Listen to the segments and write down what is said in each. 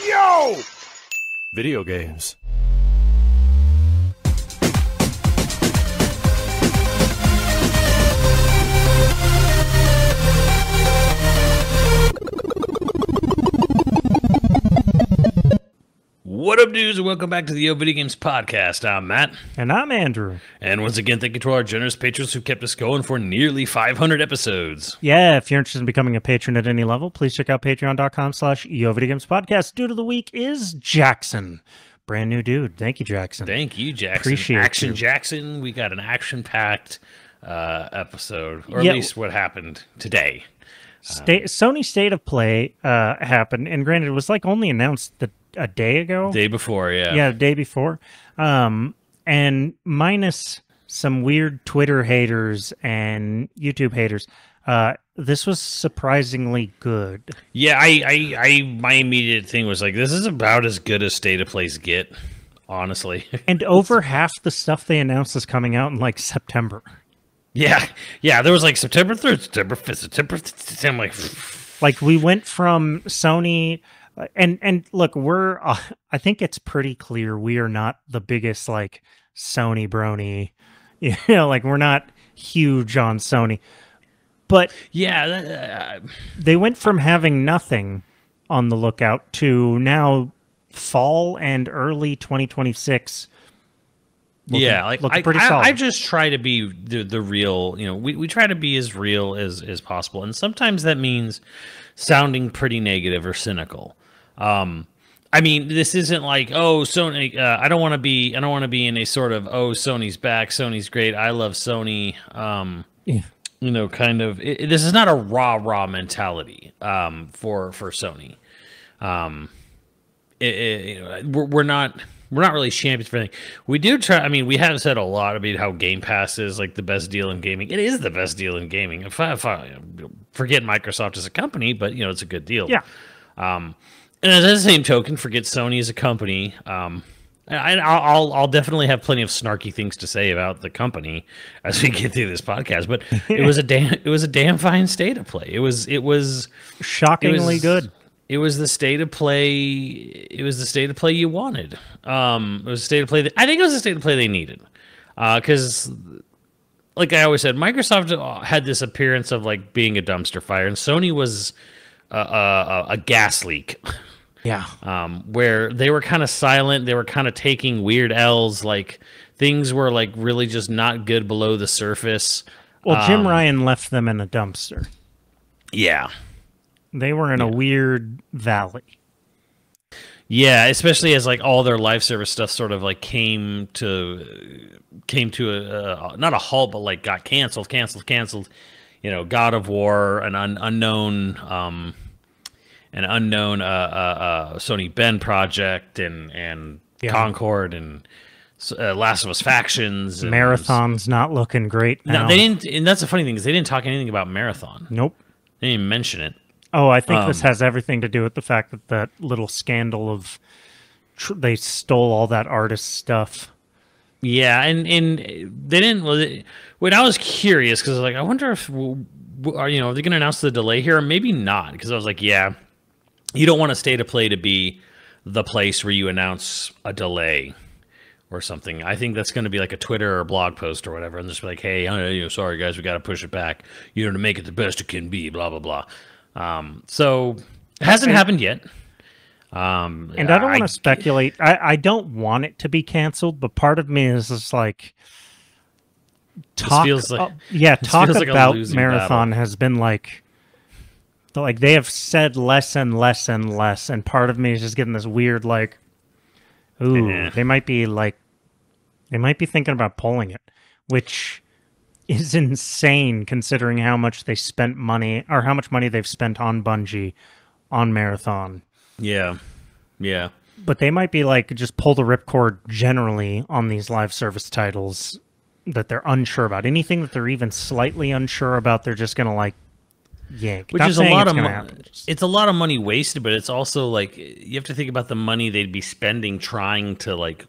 Yo! Video games. What up, dudes, and welcome back to the Yo Video Games podcast. I'm Matt. And I'm Andrew. And once again, thank you to our generous patrons who kept us going for nearly 500 episodes. Yeah, if you're interested in becoming a patron at any level, please check out patreon.com/YoVideogamespodcast. Dude of the week is Jackson. Brand new dude. Thank you, Jackson. Thank you, Jackson. Appreciate Action you. Jackson. We got an action-packed episode, or at least what happened today. Sony State of Play happened, and granted, it was like only announced a day ago. Day before, yeah. Yeah, the day before. And minus some weird Twitter haters and YouTube haters, this was surprisingly good. Yeah, my immediate thing was like, this is about as good as State of Plays get, honestly. And over half the stuff they announced is coming out in like September. Yeah, there was like September 3rd, September 5th, September 5th. I'm like we went from Sony, and look, I think it's pretty clear we are not the biggest like Sony brony, like we're not huge on Sony, but yeah, they went from having nothing on the lookout to now fall and early 2026. Looking pretty solid. I just try to be the real, we try to be as real as possible. And sometimes that means sounding pretty negative or cynical. I mean, this isn't like, oh, Sony, I don't want to be in a sort of, oh, Sony's back, Sony's great, I love Sony. Kind of, this is not a rah mentality for Sony. We're not really champions for anything. We do try. I mean, we have said a lot about how Game Pass is like the best deal in gaming. It is the best deal in gaming. If I forget Microsoft as a company, but it's a good deal. Yeah. And at the same token, forget Sony as a company. I'll definitely have plenty of snarky things to say about the company as we get through this podcast. But it was a damn fine State of Play. It was shockingly good. It was the state of play. It was the state of play you wanted. It was a state of play I think it was a state of play they needed. Because, like I always said, Microsoft had this appearance of like being a dumpster fire, and Sony was a gas leak. Yeah. Where they were kind of silent. They were kind of taking weird L's. Like things were like really just not good below the surface. Well, Jim Ryan left them in a dumpster. Yeah. They were in a weird valley. Yeah, especially as like all their live service stuff sort of like came to a not a halt, but like got canceled. God of War, an unknown Sony Ben project, and Concord, and Last of Us Factions. Marathon's not looking great now. No, they didn't, and that's the funny thing is they didn't talk anything about Marathon. Nope. They didn't even mention it. Oh, I think this has everything to do with the fact that little scandal of they stole all that artist stuff. Yeah, and they didn't. When I was curious, because I was like, I wonder if are they going to announce the delay here, or maybe not? Because I was like, yeah, you don't want a State of Play to be the place where you announce a delay or something. I think that's going to be like a Twitter or blog post or whatever, and just be like, hey, sorry guys, we got to push it back. To make it the best it can be. Blah blah blah. So it hasn't happened yet. And I don't want to speculate. I don't want it to be canceled, but part of me is just like talk about Marathon has been like they have said less and less and less, and part of me is just getting this weird like, ooh, they might be thinking about pulling it, which is insane considering how much they spent money, or how much money they've spent on Bungie, on Marathon. Yeah. But they might be like, just pull the ripcord generally on these live service titles that they're unsure about. Anything that they're even slightly unsure about, they're just going to like yank. Which is a lot of money. It's a lot of money wasted, but it's also like, you have to think about the money they'd be spending trying to like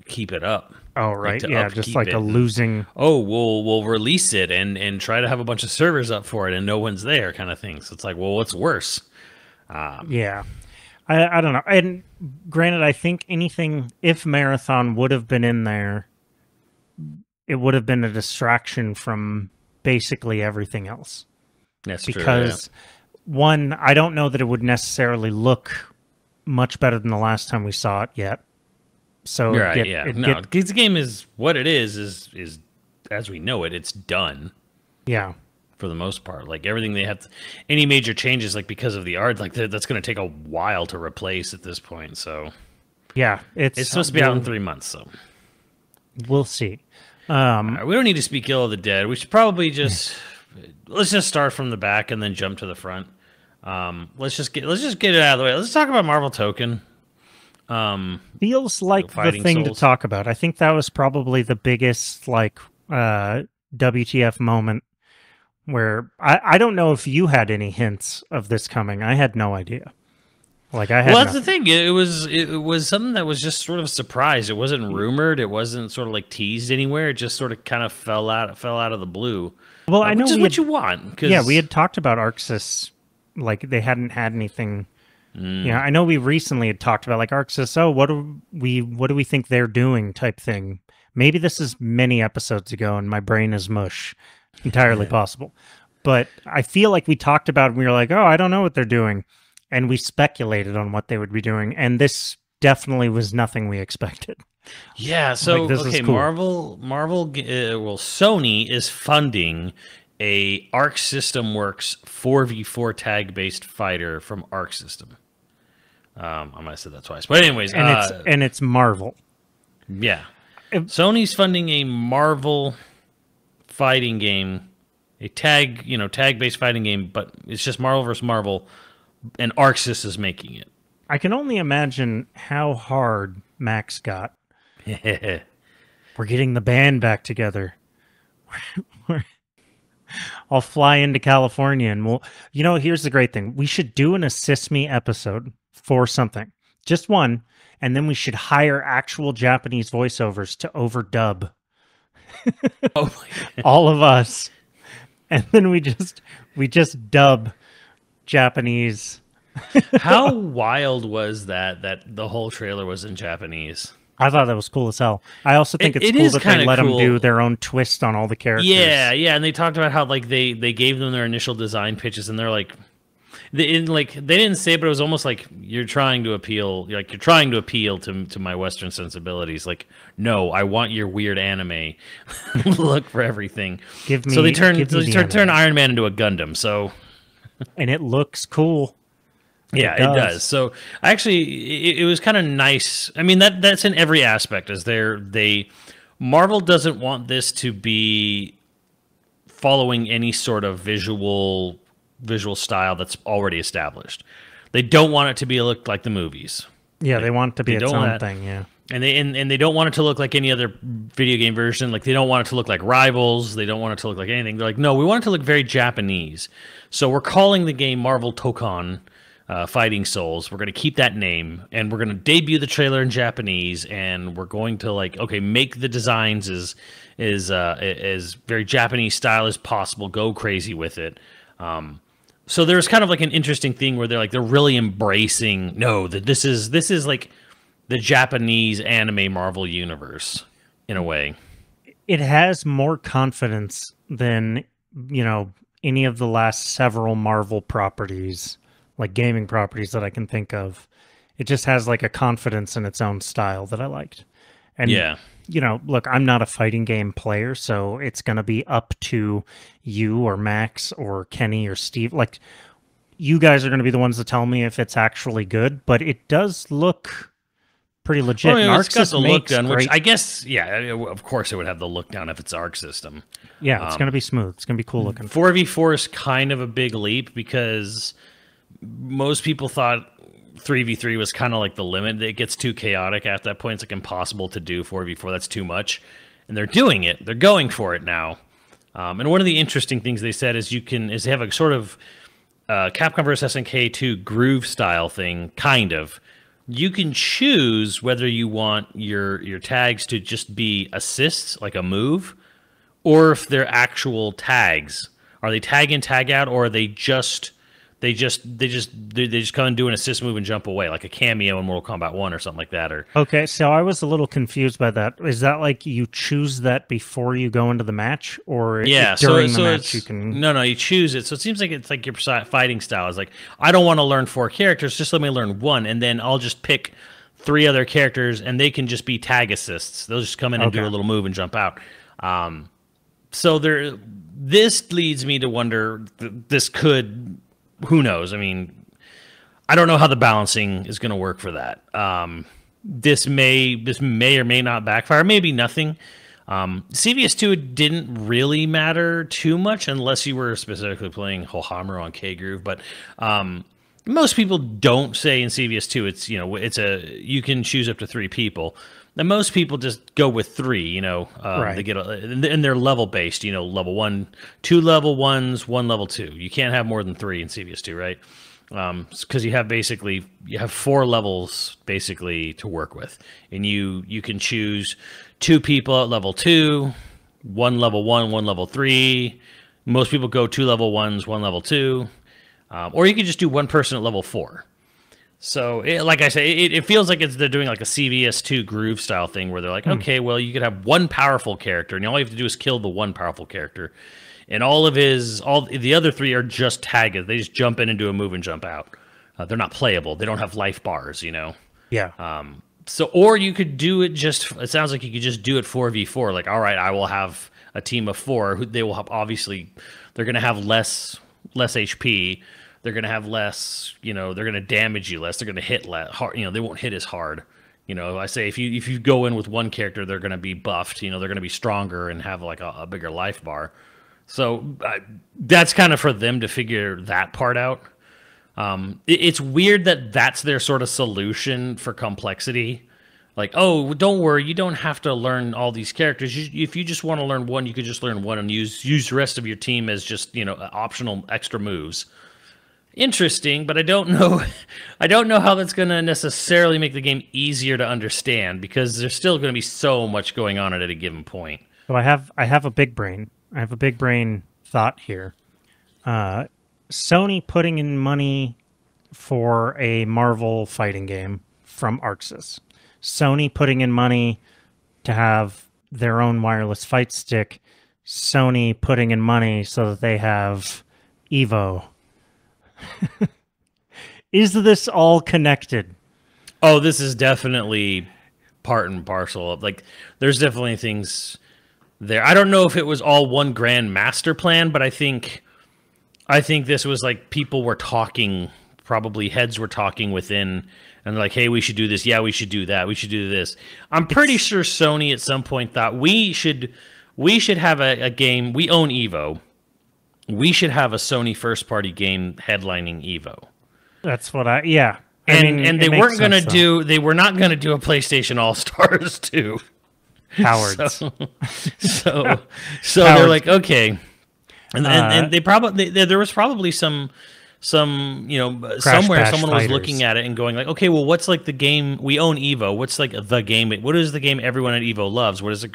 keep it up. Oh, right. Like just like a losing. Oh, we'll release it and try to have a bunch of servers up for it and no one's there kind of thing. So it's like, well, what's worse? Yeah. I don't know. And granted, I think anything, if Marathon would have been in there, it would have been a distraction from basically everything else. That's because true, one, I don't know that it would necessarily look much better than the last time we saw it yet. So the game is what it is as we know it. It's done. Yeah. For the most part, like everything they have, any major changes, like because of the art, like that's going to take a while to replace at this point. So yeah, it's supposed to be out in 3 months. So we'll see. We don't need to speak ill of the dead. We should probably just let's just start from the back and then jump to the front. Let's just get it out of the way. Let's talk about Marvel Token. Feels like the thing to talk about. I think that was probably the biggest like WTF moment. Where I don't know if you had any hints of this coming. I had no idea. Like I had. Well, that's the thing. It was something that was just sort of a surprise. It wasn't rumored. It wasn't sort of like teased anywhere. It just sort of kind of fell out of the blue. Well, I know which is what you want. Yeah, we had talked about Arxis. Like they hadn't had anything. Yeah, I know we recently had talked about like Arxis. Oh, what do we think they're doing? Type thing. Maybe this is many episodes ago, and my brain is mush. Entirely possible. But I feel like we talked about it and we were like, oh, I don't know what they're doing. And we speculated on what they would be doing. And this definitely was nothing we expected. Yeah, so, like, okay, cool. Sony is funding a Arc System Works 4v4 tag-based fighter from Arc System. I might have said that twice. But anyways. And it's Marvel. Yeah. Sony's funding a Marvel fighting game, a tag-based fighting game, but it's just Marvel versus Marvel, and Arxis is making it. I can only imagine how hard Max got. We're getting the band back together. I'll fly into California and we'll... here's the great thing. We should do an Assist Me episode for something. Just one. And then we should hire actual Japanese voiceovers to overdub all of us, and then we just dub Japanese. How wild was that the whole trailer was in Japanese? I thought that was cool as hell. I also think it's cool that they let them do their own twist on all the characters. Yeah, and they talked about how like they gave them their initial design pitches, and they're like, they didn't say, but it was almost like you're trying to appeal to my Western sensibilities. Like, no, I want your weird anime look for everything. So they turn Iron Man into a Gundam. So, and it looks cool. Yeah, it does. So actually, it was kind of nice. I mean, that's in every aspect. Marvel doesn't want this to be following any sort of visual style that's already established. They don't want it to look like the movies. Yeah, they want it to be its own thing. Yeah, and they don't want it to look like any other video game version. Like they don't want it to look like Rivals. They don't want it to look like anything. They're like, no, we want it to look very Japanese. So we're calling the game Marvel Token Fighting Souls. We're going to keep that name, and we're going to debut the trailer in Japanese, and we're going to make the designs as very Japanese style as possible. Go crazy with it. So there's kind of like an interesting thing where they're really embracing that this is like the Japanese anime Marvel universe in a way. It has more confidence than any of the last several Marvel properties, like gaming properties that I can think of. It just has like a confidence in its own style that I liked. And yeah. Look, I'm not a fighting game player, so it's going to be up to you or Max or Kenny or Steve. Like, you guys are going to be the ones to tell me if it's actually good, but it does look pretty legit. Well, it's got the look done, which I guess, of course it would have the look down if it's Arc System. Yeah, it's going to be smooth. It's going to be cool looking. 4v4 is kind of a big leap because most people thought 3v3 was kind of like the limit. It gets too chaotic at that point. It's like impossible to do 4v4. That's too much. And they're doing it. They're going for it now. And one of the interesting things they said is they have a sort of Capcom vs. SNK 2 groove style thing, kind of. You can choose whether you want your tags to just be assists, like a move, or if they're actual tags. Are they tag in, tag out, or are they just They just come and do an assist move and jump away, like a cameo in Mortal Kombat 1 or something like that. Or okay, so I was a little confused by that. Is that like you choose that before you go into the match, or during the match you can? No, you choose it. So it seems like it's like your fighting style is like, I don't want to learn 4 characters, just let me learn 1, and then I'll just pick 3 other characters, and they can just be tag assists. They'll just come in and do a little move and jump out. So this leads me to wonder. This could. Who knows? I mean, I don't know how the balancing is going to work for that. This may or may not backfire. Maybe nothing. CVS2 didn't really matter too much unless you were specifically playing Hohammer on K-Groove. But most people don't say in CVS2 you can choose up to 3 people. And most people just go with 3, right. They get and they're level based, level 1, 2 level 1s, 1 level 2. You can't have more than 3 in CVS2, right? Because you have 4 levels basically to work with, and you can choose 2 people at level 2, 1 level 1, 1 level 3. Most people go 2 level 1s, 1 level 2, or you can just do 1 person at level 4. So, like I say, it feels like they're doing like a CVS2 groove style thing where they're like, okay, well, you could have 1 powerful character, and all you have to do is kill the 1 powerful character, and all the other 3 are just tagged. They just jump in and do a move and jump out. They're not playable. They don't have life bars, Yeah. So, or you could do it it sounds like you could just do it 4v4. Like, all right, I will have a team of 4. They will have, obviously, they're going to have less HP. They're going to have less, they're going to damage you less. They're going to hit less hard. They won't hit as hard. I say if you go in with 1 character, they're going to be buffed. They're going to be stronger and have like a bigger life bar. So that's kind of for them to figure that part out. It's weird that that's their sort of solution for complexity. Like, oh, don't worry, you don't have to learn all these characters. If you just want to learn 1, you could just learn 1 and use the rest of your team as just optional extra moves. Interesting, but I don't know how that's going to necessarily make the game easier to understand, because there's still going to be so much going on at a given point. So I have a big brain. I have a big brain thought here. Sony putting in money for a Marvel fighting game from ArcSys. Sony putting in money to have their own wireless fight stick. Sony putting in money so that they have Evo. Is this all connected? Oh, this is definitely part and parcel. Like, there's definitely things there. I don't know if it was all one grand master plan, but I think this was like people were talking, probably heads were talking within, and like, hey, we should do this. Yeah, we should do that. We should do this. I'm pretty sure Sony at some point thought we should have a game. We own Evo. We should have a Sony first-party game headlining Evo. That's what yeah. And they weren't going to do. They were not going to do a PlayStation All-Stars 2. Cowards. So they're like, okay, and they probably there was probably some somewhere someone was looking at it and going like, okay, well, what's like the game we own Evo? What's like the game? What is the game everyone at Evo loves? What is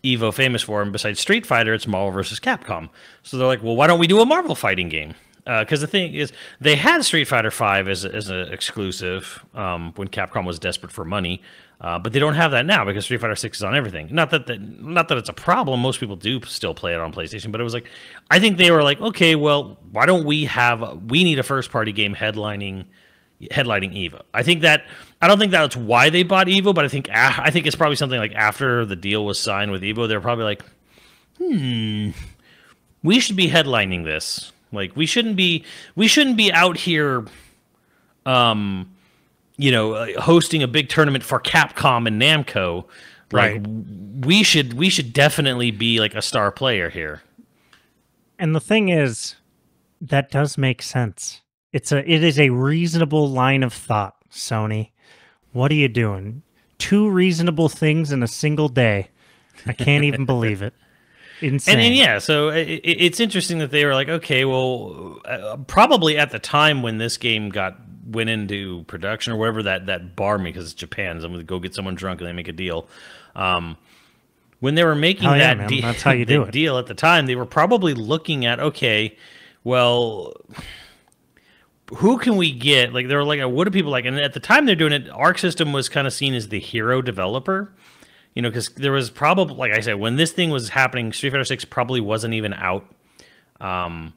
Evo famous for? And besides Street Fighter, it's Marvel versus Capcom. So they're like, well, why don't we do a Marvel fighting game? Because the thing is, they had Street Fighter V as an exclusive when Capcom was desperate for money, but they don't have that now because Street Fighter VI is on everything. Not that it's a problem. Most people do still play it on PlayStation, but it was like, I think they were like, okay, well, why don't we need a first party game headlining Evo. I don't think that's why they bought Evo, but I think it's probably something like after the deal was signed with Evo, they're probably like, we should be headlining this. Like, we shouldn't be out here, hosting a big tournament for Capcom and Namco. Like, right. We should definitely be like a star player here. And the thing is, that does make sense. It is a reasonable line of thought, Sony. What are you doing? 2 reasonable things in a single day. I can't even believe it. Insane. And yeah, so it's interesting that they were like, okay, well, probably at the time when this game went into production or whatever that bar me, because it's Japan, so I'm going to go get someone drunk and they make a deal. When they were making that's how you do it. Deal at the time, they were probably looking at, okay, well, who can we get? Like, they were like, what do people like? And at the time they're doing it, Arc System was kind of seen as the hero developer, you know, because there was probably, like I said, when this thing was happening, Street Fighter 6 probably wasn't even out. And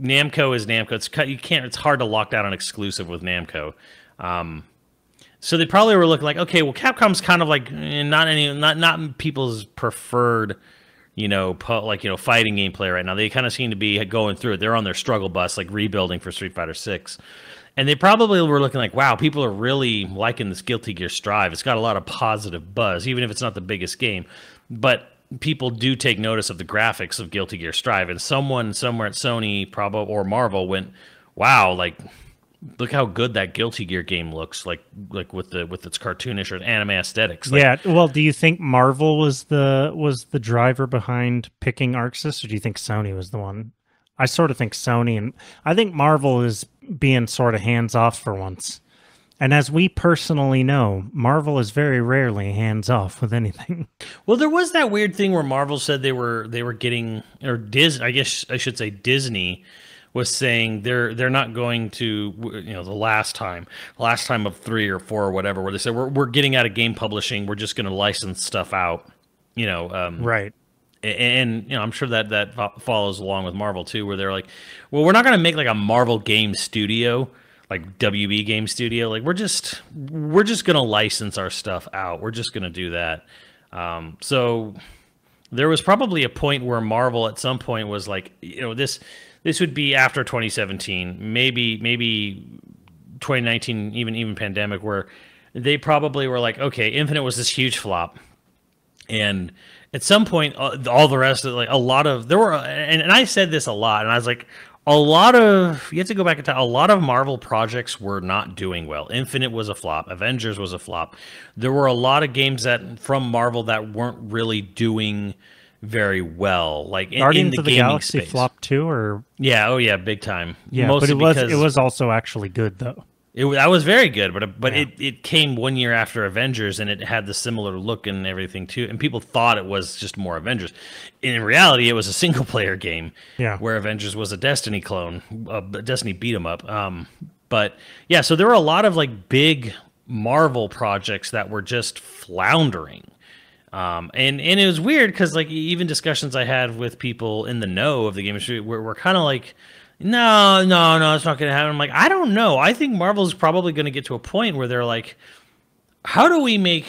Namco is Namco. It's hard to lock down an exclusive with Namco. So they probably were looking like, okay, well, Capcom's kind of like not people's preferred, fighting gameplay right now. They kind of seem to be going through it. They're on their struggle bus, like rebuilding for Street Fighter 6. And they probably were looking like, wow, people are really liking this Guilty Gear Strive. It's got a lot of positive buzz, even if it's not the biggest game. But people do take notice of the graphics of Guilty Gear Strive. And someone somewhere at Sony or Marvel went, wow, like, look how good that Guilty Gear game looks, like with its cartoonish or anime aesthetics. Like, yeah. Well, do you think Marvel was the driver behind picking Arc Sys, or do you think Sony was the one? I sort of think Sony, and I think Marvel is being sort of hands off for once. And as we personally know, Marvel is very rarely hands off with anything. Well, there was that weird thing where Marvel said they were getting, or Disney, I guess I should say Disney, was saying they're not going to, the last time of 3 or 4 or whatever, where they said we're getting out of game publishing, we're just going to license stuff out, right. And I'm sure that follows along with Marvel too, where they're like, well, we're not going to make like a Marvel game studio, like WB game studio, like we're just going to license our stuff out, we're just going to do that. So there was probably a point where Marvel at some point was like, this would be after 2017, maybe 2019, even pandemic, where they probably were like, okay, Infinite was this huge flop, and at some point, all the rest of and I said this a lot, and I was like, you have to go back and tell, a lot of Marvel projects were not doing well. Infinite was a flop. Avengers was a flop. There were a lot of games from Marvel that weren't really doing very well, like Guardians in the of the gaming Galaxy space. flop too, or big time. Yeah, mostly but it was also actually good though. That was very good, but it came 1 year after Avengers, and it had the similar look and everything too. And people thought it was just more Avengers. In reality, it was a single player game. Yeah, where Avengers was a Destiny clone, a Destiny beat 'em up. But yeah, so there were a lot of like big Marvel projects that were just floundering. And it was weird because like even discussions I had with people in the know of the game industry were kind of like, no, it's not going to happen. I'm like, I don't know. I think Marvel's probably going to get to a point where they're like, how do we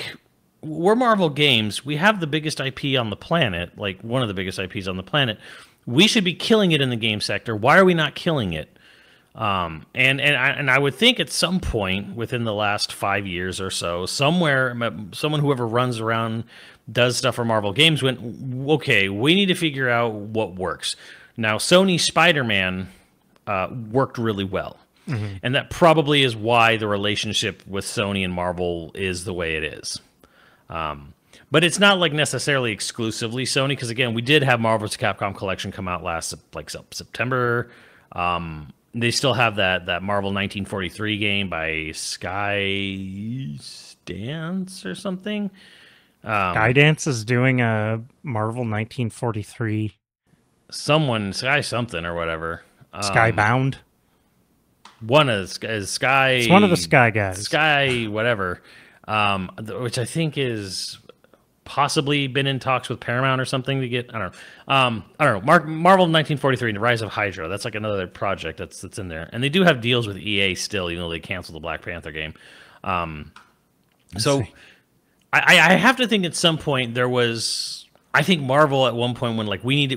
we're Marvel Games. We have the biggest IP on the planet, like one of the biggest IPs on the planet. We should be killing it in the game sector. Why are we not killing it? And I would think at some point within the last 5 years or so, whoever runs around, does stuff for Marvel Games went, okay, we need to figure out what works. Now, Sony Spider-Man worked really well. Mm-hmm. And that probably is why the relationship with Sony and Marvel is the way it is. But it's not like necessarily exclusively Sony, because again, we did have Marvel's Capcom Collection come out last September. They still have that Marvel 1943 game by Skydance or something. Skydance is doing a Marvel 1943. Sky something or whatever. Skybound. Is Sky. It's one of the Sky guys. Sky whatever, which I think is possibly been in talks with Paramount or something to get. I don't know. Marvel 1943 and the Rise of Hydra. That's like another project that's in there, and they do have deals with EA still, even though they canceled the Black Panther game. So I have to think at some point there was. I think Marvel at one point when like we need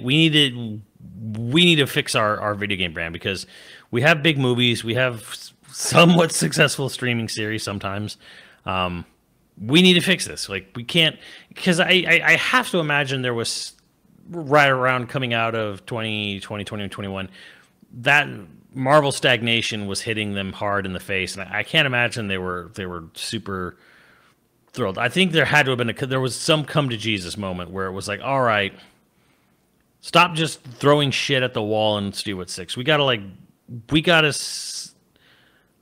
to fix our video game brand, because we have big movies, we have somewhat successful streaming series sometimes. We need to fix this. Like we can't, because I have to imagine there was right around coming out of 2020, 2021, that Marvel stagnation was hitting them hard in the face, and I can't imagine they were super thrilled. I think there had to have been there was some come to Jesus moment where it was like, all right, stop just throwing shit at the wall and let's do what's 6. We gotta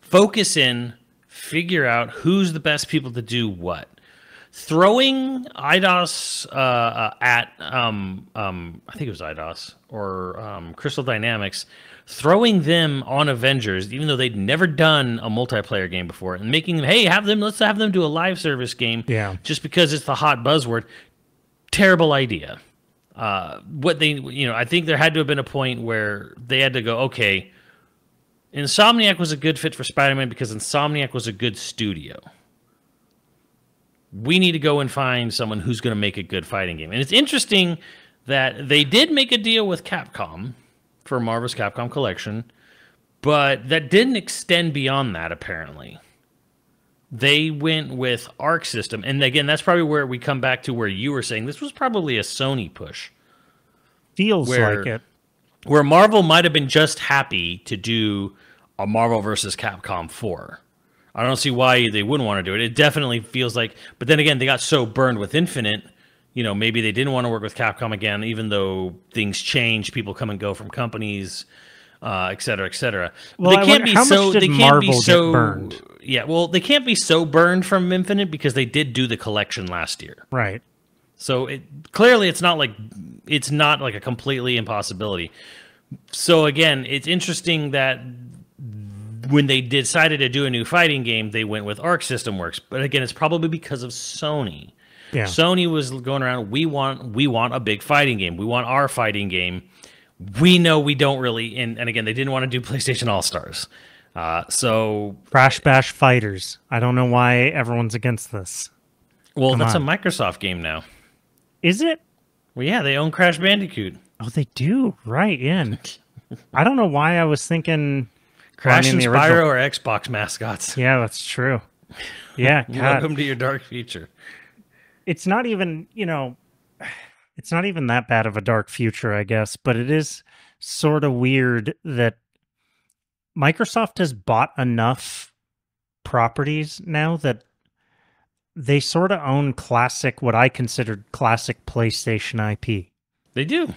focus in, figure out who's the best people to do what. Throwing IDOS at I think it was IDOS or Crystal Dynamics, throwing them on Avengers, even though they'd never done a multiplayer game before, and making them, hey, let's have them do a live service game, just because it's the hot buzzword. Terrible idea. I think there had to have been a point where they had to go, okay, Insomniac was a good fit for Spider-Man because Insomniac was a good studio. We need to go and find someone who's going to make a good fighting game. And it's interesting that they did make a deal with Capcom for Marvel's Capcom Collection, but that didn't extend beyond that, apparently. They went with Arc System. And again, that's probably where we come back to where you were saying this was probably a Sony push. Feels like it. Where Marvel might have been just happy to do a Marvel versus Capcom 4. I don't see why they wouldn't want to do it. It definitely feels like, but then again, they got so burned with Infinite, maybe they didn't want to work with Capcom again, even though things change, people come and go from companies, et cetera, et cetera. Well, they can't be so. They can't be so burned. Yeah, well, they can't be so burned from Infinite because they did do the collection last year, right? So clearly it's not like a completely impossibility. So again, it's interesting that when they decided to do a new fighting game, they went with Arc System Works. But again, it's probably because of Sony. Yeah. Sony was going around, we want a big fighting game. We want our fighting game. We know we don't really, and again, they didn't want to do PlayStation All-Stars. So Crash Bash Fighters. I don't know why everyone's against this. Well, that's a Microsoft game now. Is it? Well, yeah, they own Crash Bandicoot. Oh, they do? Right, yeah. I don't know why I was thinking Crash and Spyro are Xbox mascots. Yeah, that's true. Yeah, welcome to your dark future. It's not even, it's not even that bad of a dark future, I guess, but it is sort of weird that Microsoft has bought enough properties now that they sort of own what I considered classic PlayStation IP. They do.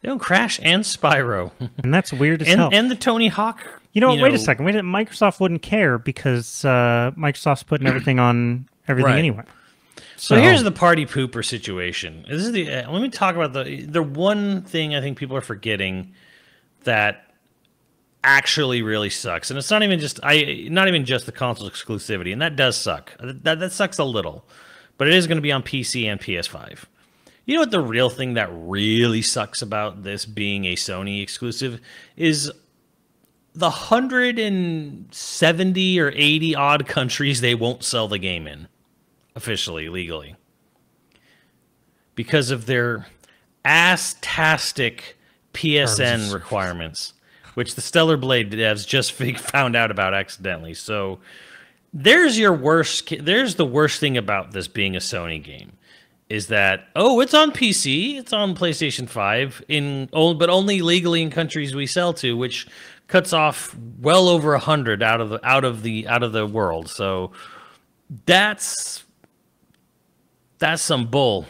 They own Crash and Spyro. And that's weird as hell. And the Tony Hawk. Wait a second. Microsoft wouldn't care because Microsoft's putting everything on everything anyway. So here's the party pooper situation. This is let me talk about the one thing I think people are forgetting that actually really sucks, and it's not even just the console exclusivity, and that does suck. That sucks a little, but it is going to be on PC and PS5. You know what the real thing that really sucks about this being a Sony exclusive is the 170 or 80 odd countries they won't sell the game in officially, legally, because of their ass-tastic PSN requirements, which the Stellar Blade devs just found out about accidentally. So there's the worst thing about this being a Sony game is that, it's on PC, it's on PlayStation 5, but only legally in countries we sell to, which cuts off well over 100 out of the world. So that's some bull.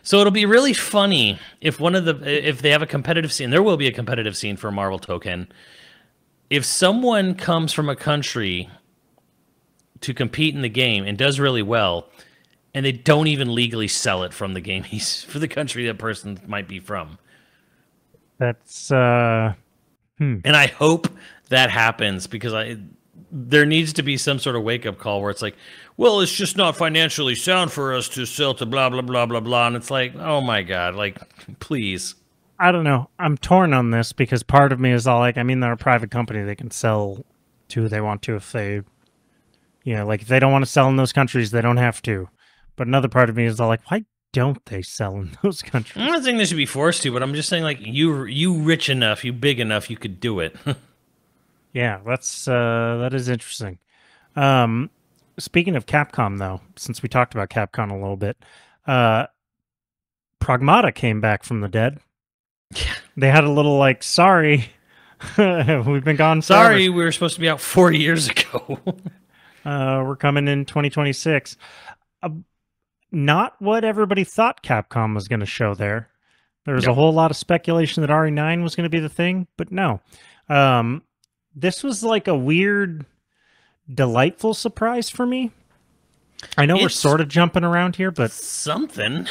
So it'll be really funny if if they have a competitive scene. There will be a competitive scene for Marvel Token. If someone comes from a country to compete in the game and does really well, and they don't even legally sell it from the game for the country that person might be from. That's And I hope that happens because there needs to be some sort of wake-up call where it's like, well, it's just not financially sound for us to sell to blah, blah, blah, blah, blah. And it's like, oh, my God, please. I don't know. I'm torn on this because part of me is all like, they're a private company. They can sell to who they want to if they, if they don't want to sell in those countries, they don't have to. But another part of me is all like, why don't they sell in those countries? I'm not saying they should be forced to, but I'm just saying, you rich enough, you big enough, you could do it. Yeah, that is interesting. Speaking of Capcom, though, since we talked about Capcom a little bit, Pragmata came back from the dead. Yeah. They had a little sorry, we've been gone. Sorry, we were supposed to be out 4 years ago. We're coming in 2026. Not what everybody thought Capcom was going to show there. There was a whole lot of speculation that RE9 was going to be the thing, but no. This was like a weird, delightful surprise for me. I know we're sort of jumping around here, but something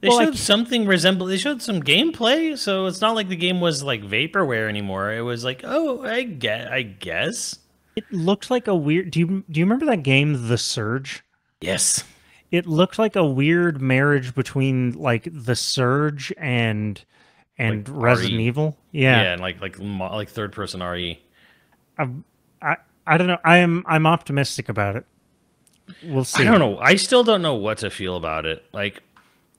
They showed something resemble. They showed some gameplay, so it's not like the game was like vaporware anymore. It was like, oh, I guess. It looked like a weird. Do you remember that game, The Surge? Yes. It looked like a weird marriage between like The Surge and like Resident RE. Evil. Yeah. Yeah, and like third person RE. I don't know. I'm optimistic about it. We'll see. I don't know. I still don't know what to feel about it. Like,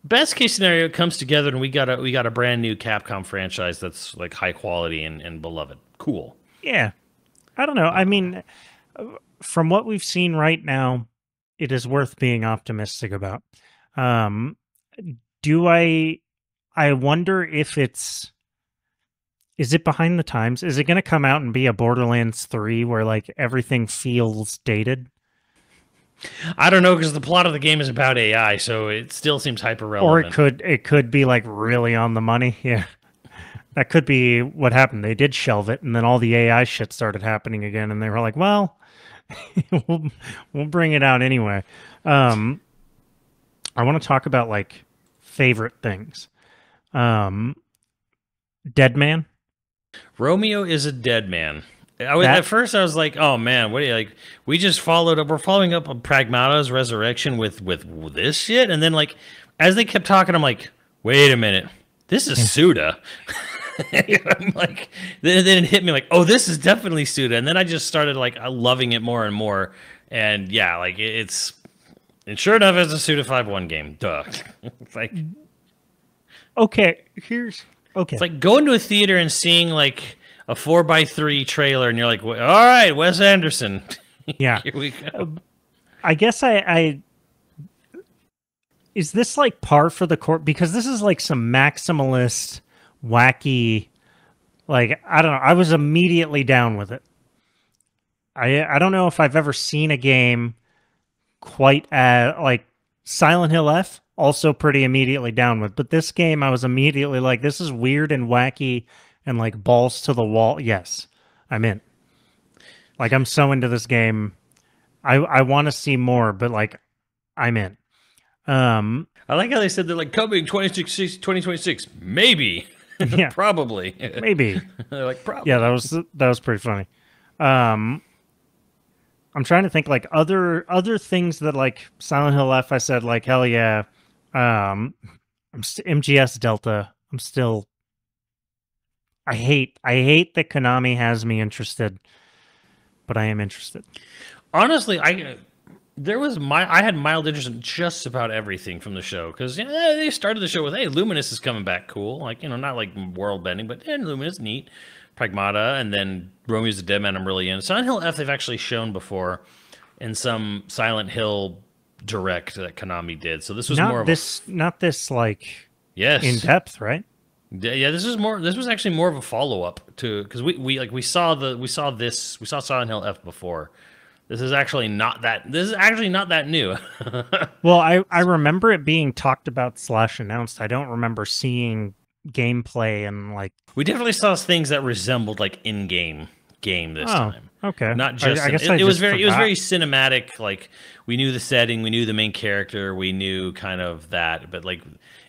best case scenario, it comes together and we got a brand new Capcom franchise that's like high quality and beloved. Cool. Yeah. I don't know. I mean, from what we've seen right now, it is worth being optimistic about. Do I wonder if is it behind the times? Is it going to come out and be a Borderlands 3 where like everything feels dated? I don't know, because the plot of the game is about AI, so it still seems hyper relevant. Or it could be like really on the money. Yeah. That could be what happened. They did shelve it, and then all the AI shit started happening again, and they were like, well, we'll bring it out anyway. I want to talk about like favorite things. Dead Man. Romeo is a dead man. At first, I was like, "Oh man, what are you like?" We just followed up. We're following up on Pragmata's resurrection with this shit, and then like, as they kept talking, I'm like, "Wait a minute, this is Suda." I'm like, then it hit me like, "Oh, this is definitely Suda," and then I just started like loving it more and more, and yeah, like it's, and sure enough, it's a Suda 5-1 game. Duh. It's like, okay, it's like going to a theater and seeing like a 4x3 trailer, and you're like, all right, Wes Anderson. Yeah. Here we go. I guess is this like par for the course? Because this is like some maximalist, wacky, like, I don't know. I was immediately down with it. I don't know if I've ever seen a game quite like Silent Hill F, also pretty immediately down with. But this game, I was immediately like, this is weird and wacky and like balls to the wall. Yes, I'm in. Like, I'm so into this game. I want to see more, but like, I'm in. I like how they said they're like coming 2026, maybe. Yeah. Probably. Maybe. They're like, probably. Yeah, that was pretty funny. I'm trying to think like other things that like Silent Hill F, I said like, hell yeah. MGS Delta. I'm still, I hate that Konami has me interested, but I am interested. Honestly, I had mild interest in just about everything from the show, because they started the show with, hey, Luminous is coming back, cool, like, not like world bending, but Luminous, neat. Pragmata, and then Romeo's the Dead Man I'm really in. Silent Hill F they've actually shown before in some Silent Hill direct that Konami did. So this was not this like, yes, in depth, right? Yeah, this was actually more of a follow up to, because we saw Silent Hill F before. This is actually not that new. Well, I remember it being talked about / announced. I don't remember seeing gameplay and like, we definitely saw things that resembled like in-game game this time. Okay, not just. I guess it was very cinematic. Like, we knew the setting, we knew the main character, we knew kind of that, but like,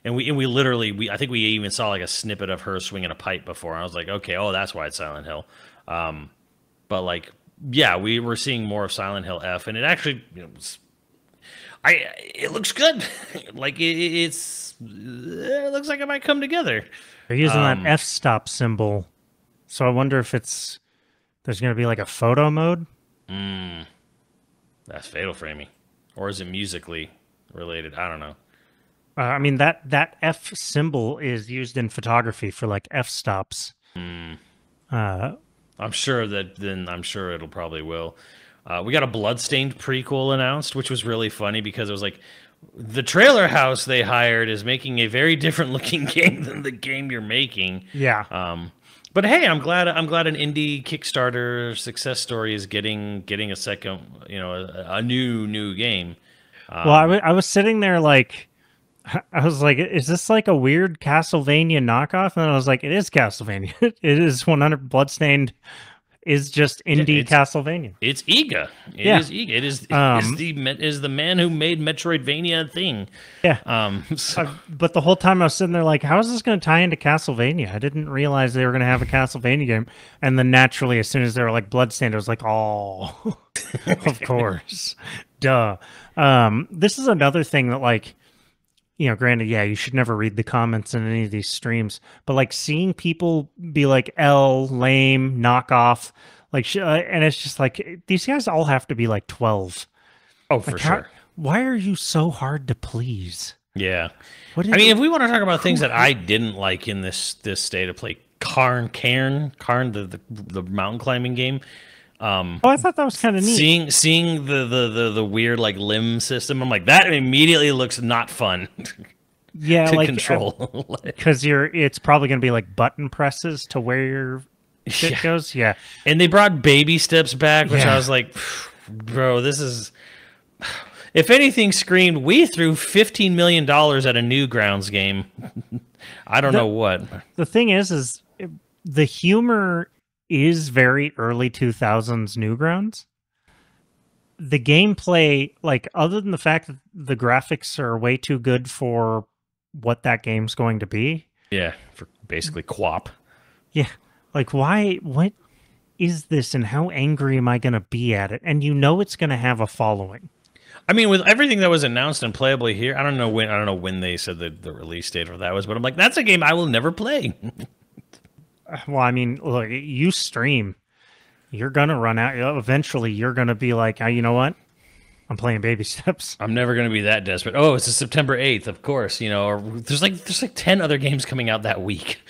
and we literally I think we even saw like a snippet of her swinging a pipe before. I was like, okay, oh, that's why it's Silent Hill. But like, yeah, we were seeing more of Silent Hill F, and it actually, it looks good. Like it looks like it might come together. They're using that f-stop symbol, so I wonder if there's going to be like a photo mode. That's Fatal Framey, or is it musically related? I don't know. I mean, that F symbol is used in photography for like f-stops. I'm sure it'll probably will. We got a Bloodstained prequel announced, which was really funny because it was like, the trailer house they hired is making a very different looking game than the game you're making. Yeah. But hey, I'm glad an indie Kickstarter success story is getting a second, a new game. Well, I was sitting there like, I was like, is this like a weird Castlevania knockoff? And I was like, it is Castlevania. It is 100 Bloodstained is just indie Castlevania. It's Iga. It is Iga. It is the man who made Metroidvania a thing. Yeah. But the whole time I was sitting there like, how is this going to tie into Castlevania? I didn't realize they were going to have a Castlevania game. And then naturally, as soon as they were like Bloodstained, I was like, oh, of course. Duh. This is another thing that like, you know, granted, yeah, you should never read the comments in any of these streams, but like seeing people be like lame, knockoff, like, and it's just like, these guys all have to be like 12. Oh, for sure. Why are you so hard to please? Yeah. I mean, if we want to talk about things that I didn't like in this state of play, Cairn, the mountain climbing game. I thought that was kind of neat. Seeing the weird like limb system, I'm like, that immediately looks not fun. Yeah, to like control, because it's probably going to be like button presses to where your shit goes. Yeah, and they brought baby steps back, which I was like, bro, this is. If anything screamed, we threw $15 million at a Newgrounds game. I don't know what. The thing is the humor is very early 2000s Newgrounds. The gameplay, like, other than the fact that the graphics are way too good for what that game's going to be. Yeah, for basically QWOP. Yeah, like, what is this and how angry am I going to be at it? And you know it's going to have a following. I mean, with everything that was announced and playably here, I don't know when they said the release date for that was, but I'm like, that's a game I will never play. Well, I mean, look, you stream, you're gonna run out. Eventually, you're gonna be like, you know what? I'm playing baby steps. I'm never gonna be that desperate. Oh, it's a September 8th, of course. You know, or there's like 10 other games coming out that week.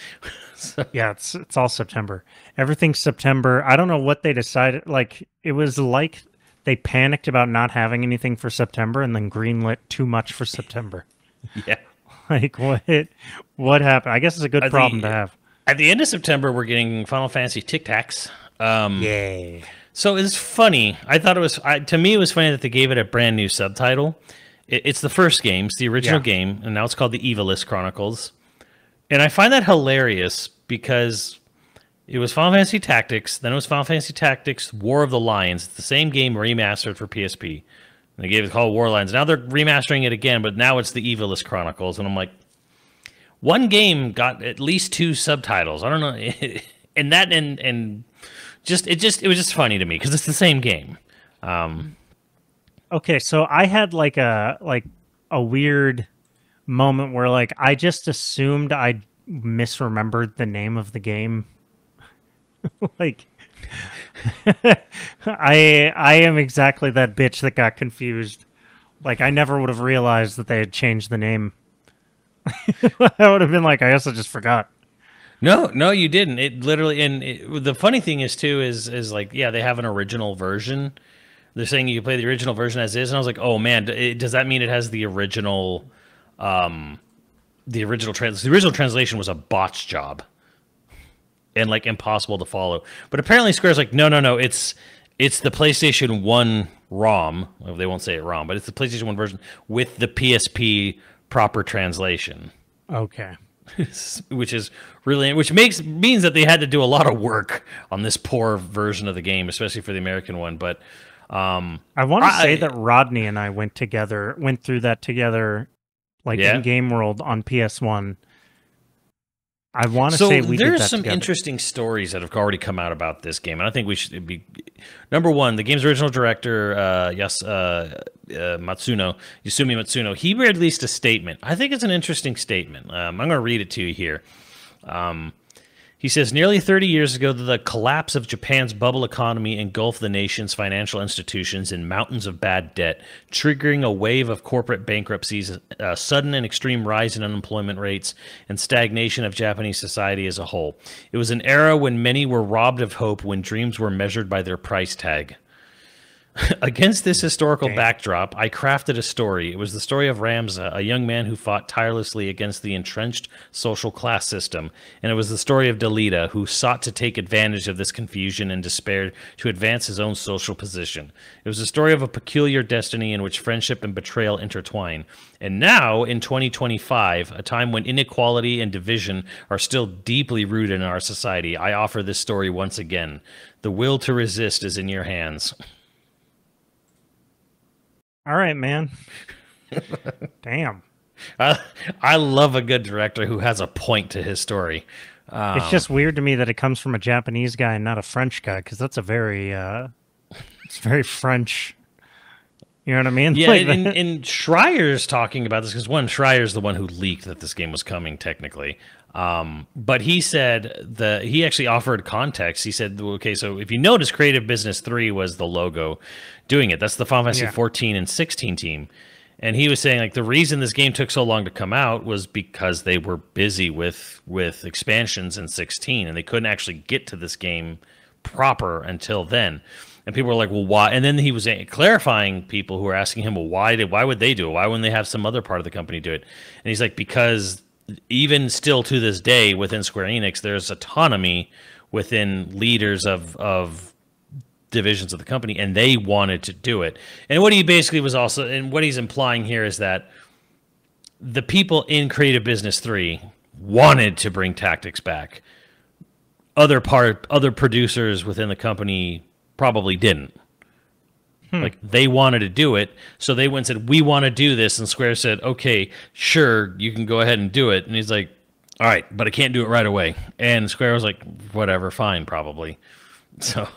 So. Yeah, it's all September. Everything's September. I don't know what they decided. Like, it was like they panicked about not having anything for September and then greenlit too much for September. Yeah. Like, what happened? I guess it's a good problem to have. At the end of September, we're getting Final Fantasy Tic Tacs. Yay. So it's funny. I thought it was, to me, it was funny that they gave it a brand new subtitle. It's the first game. It's the original game, and now it's called the Evilist Chronicles. And I find that hilarious because it was Final Fantasy Tactics, then it was Final Fantasy Tactics War of the Lions. It's the same game remastered for PSP. And they gave it called War Lions. Now they're remastering it again, but now it's the Evilist Chronicles. And I'm like, one game got at least 2 subtitles. I don't know, and that and it was just funny to me because it's the same game. Okay, so I had like a weird moment where like I just assumed I misremembered the name of the game. Like I am exactly that bitch that got confused. Like I never would have realized that they had changed the name. I would have been like, I guess I just forgot. No, you didn't. It literally, and the funny thing is too, is like, yeah, they have an original version. They're saying you can play the original version as is, and I was like, oh man, does that mean it has the original, the original translation was a botch job, and like impossible to follow. But apparently Square's like, no, it's the PlayStation 1 ROM. Well, they won't say it ROM, but it's the PlayStation 1 version with the PSP proper translation. Okay. Which means that they had to do a lot of work on this poor version of the game, especially for the American one. But I want to say that Rodney and I went through that together, like in Game World on PS1. I want to say we did that there's some interesting stories that have already come out about this game, and I think we should be number one. The game's original director, Yasumi Matsuno, he released a statement. I think it's an interesting statement. I'm going to read it to you here. He says, nearly 30 years ago, the collapse of Japan's bubble economy engulfed the nation's financial institutions in mountains of bad debt, triggering a wave of corporate bankruptcies, a sudden and extreme rise in unemployment rates, and stagnation of Japanese society as a whole. It was an era when many were robbed of hope, when dreams were measured by their price tag. Against this historical backdrop, I crafted a story. It was the story of Ramza, a young man who fought tirelessly against the entrenched social class system. And it was the story of Dalida, who sought to take advantage of this confusion and despair to advance his own social position. It was a story of a peculiar destiny in which friendship and betrayal intertwine. And now, in 2025, a time when inequality and division are still deeply rooted in our society, I offer this story once again. The will to resist is in your hands. All right, man. Damn. I love a good director who has a point to his story. It's just weird to me that it comes from a Japanese guy and not a French guy, because that's a very, it's very French. You know what I mean? Yeah, like, and Schreier's talking about this because Schreier's the one who leaked that this game was coming technically. But he said he actually offered context. He said, okay, so if you notice, Creative Business 3 was the logo doing it. That's the Final Fantasy 14 and 16 team. And he was saying, like, the reason this game took so long to come out was because they were busy with expansions in 16, and they couldn't actually get to this game proper until then. And people were like, well, why? And then he was clarifying people who were asking him, well, why would they do it? Why wouldn't they have some other part of the company do it? And he's like, because even still to this day within Square Enix, there's autonomy within leaders of divisions of the company, and they wanted to do it. And what he basically was also, and what he's implying here is that the people in Creative Business 3 wanted to bring tactics back. Other producers within the company probably didn't. Like, they wanted to do it, so they went and said, we want to do this, and Square said, okay, sure, you can go ahead and do it. And he's like, all right, but I can't do it right away. And Square was like, whatever, fine, probably. So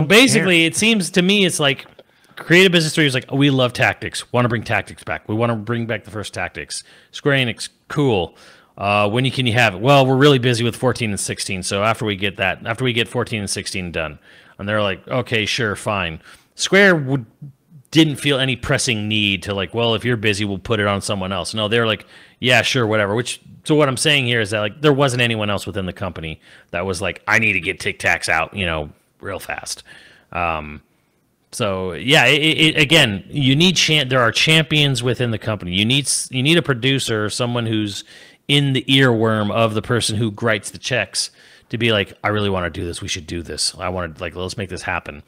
basically, it seems to me it's like Creative Business 3 is like, oh, we love tactics, want to bring tactics back. We want to bring back the first tactics. Square Enix, cool. When can you have it? Well, we're really busy with 14 and 16, so after we get 14 and 16 done. And they're like, okay, sure, fine. Square didn't feel any pressing need to, like, well, if you're busy, we'll put it on someone else. No, they're like, yeah, sure, whatever. So what I'm saying here is that, like, there wasn't anyone else within the company that was like, I need to get Tic Tacs out, real fast. So yeah, again, you need there are champions within the company. You need a producer, someone who's in the earworm of the person who writes the checks to be like, I really want to do this. We should do this. I want to, like, let's make this happen.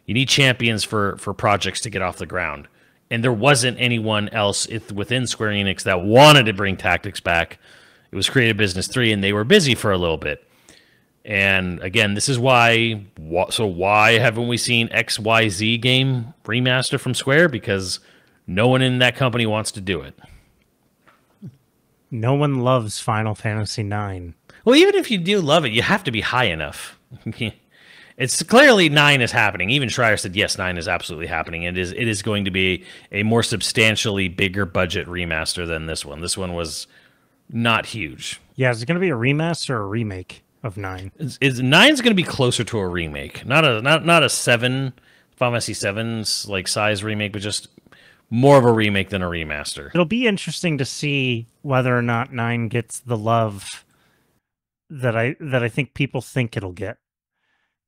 You need champions for projects to get off the ground. And there wasn't anyone else within Square Enix that wanted to bring tactics back. It was Creative Business 3, and they were busy for a little bit. And again, this is why. So why haven't we seen XYZ game remaster from Square? Because no one in that company wants to do it. No one loves Final Fantasy IX. Well, even if you do love it, you have to be high enough. It's clearly 9 is happening. Even Schreier said, yes, 9 is absolutely happening. It is going to be a more substantially bigger budget remaster than this one. This one was not huge. Yeah, is it going to be a remaster or a remake of 9? 9's going to be closer to a remake. Not a 7, Final Fantasy 7's like size remake, but just more of a remake than a remaster. It'll be interesting to see whether or not 9 gets the love that I think people think it'll get.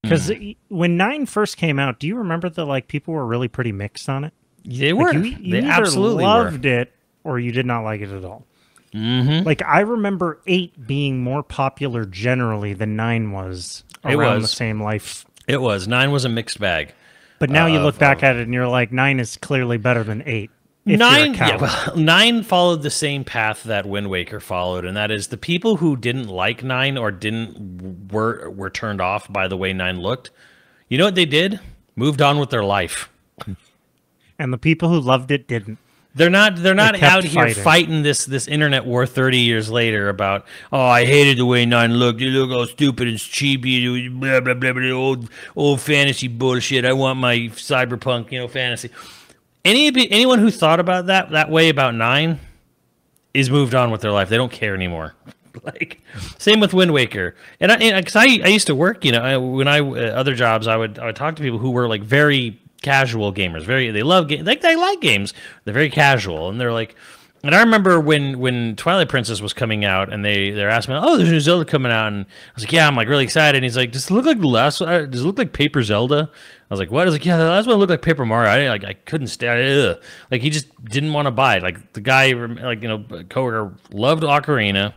Because when 9 first came out, do you remember that, like, people were really pretty mixed on it? They were. You they either absolutely loved were. it or you did not like it at all. Mm-hmm. Like, I remember 8 being more popular generally than 9 was around the same life. It was. 9 was a mixed bag. But now you look back at it and you're like, 9 is clearly better than 8. 9 followed the same path that Wind Waker followed, and that is the people who didn't like 9 or were turned off by the way 9 looked. You know what they did? Moved on with their life. And the people who loved it didn't. They're not out here fighting this internet war 30 years later about, oh, I hated the way 9 looked. You look all stupid and cheapy, blah blah blah, blah, old fantasy bullshit. I want my cyberpunk, fantasy. Anyone who thought about that way about 9 is moved on with their life. They don't care anymore. Like, same with Wind Waker. And because I used to work, when other jobs, I would talk to people who were like very casual gamers. They love games. Like, they like games. They're very casual, and they're like, And I remember when Twilight Princess was coming out, and they're asking me, "Oh, there's a new Zelda coming out," and I was like, "Yeah," I'm like really excited. And he's like, "Does it look like the last one? Does it look like Paper Zelda?" I was like, "What?" I was like, "Yeah, the last one looked like Paper Mario." I couldn't stand. Like he just didn't want to buy it. Like the guy, like coworker, loved Ocarina.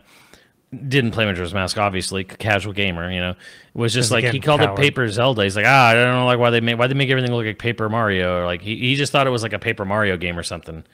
Didn't play Majora's Mask, obviously, casual gamer. It was just like he called it Paper Zelda. He's like, I don't know, like why they make everything look like Paper Mario, or like he just thought it was like a Paper Mario game or something.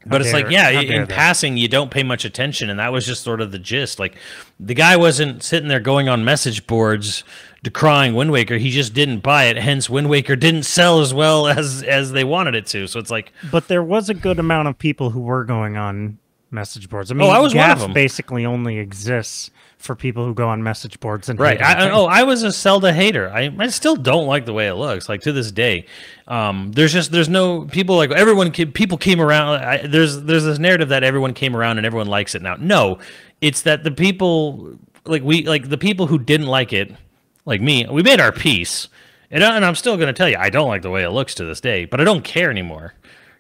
But it's like, yeah, in passing, you don't pay much attention, and that was just sort of the gist. Like, the guy wasn't sitting there going on message boards decrying Wind Waker. He just didn't buy it. Hence, Wind Waker didn't sell as well as they wanted it to. So it's like, but there was a good amount of people who were going on message boards. I mean, I was one of GAF them. Basically only exists for people who go on message boards and right. I was a Zelda hater. I still don't like the way it looks. Like to this day, there's no people like people came around. There's this narrative that everyone came around and everyone likes it now. No, it's that the people the people who didn't like it, like me, we made our peace, and I'm still going to tell you I don't like the way it looks to this day, but I don't care anymore,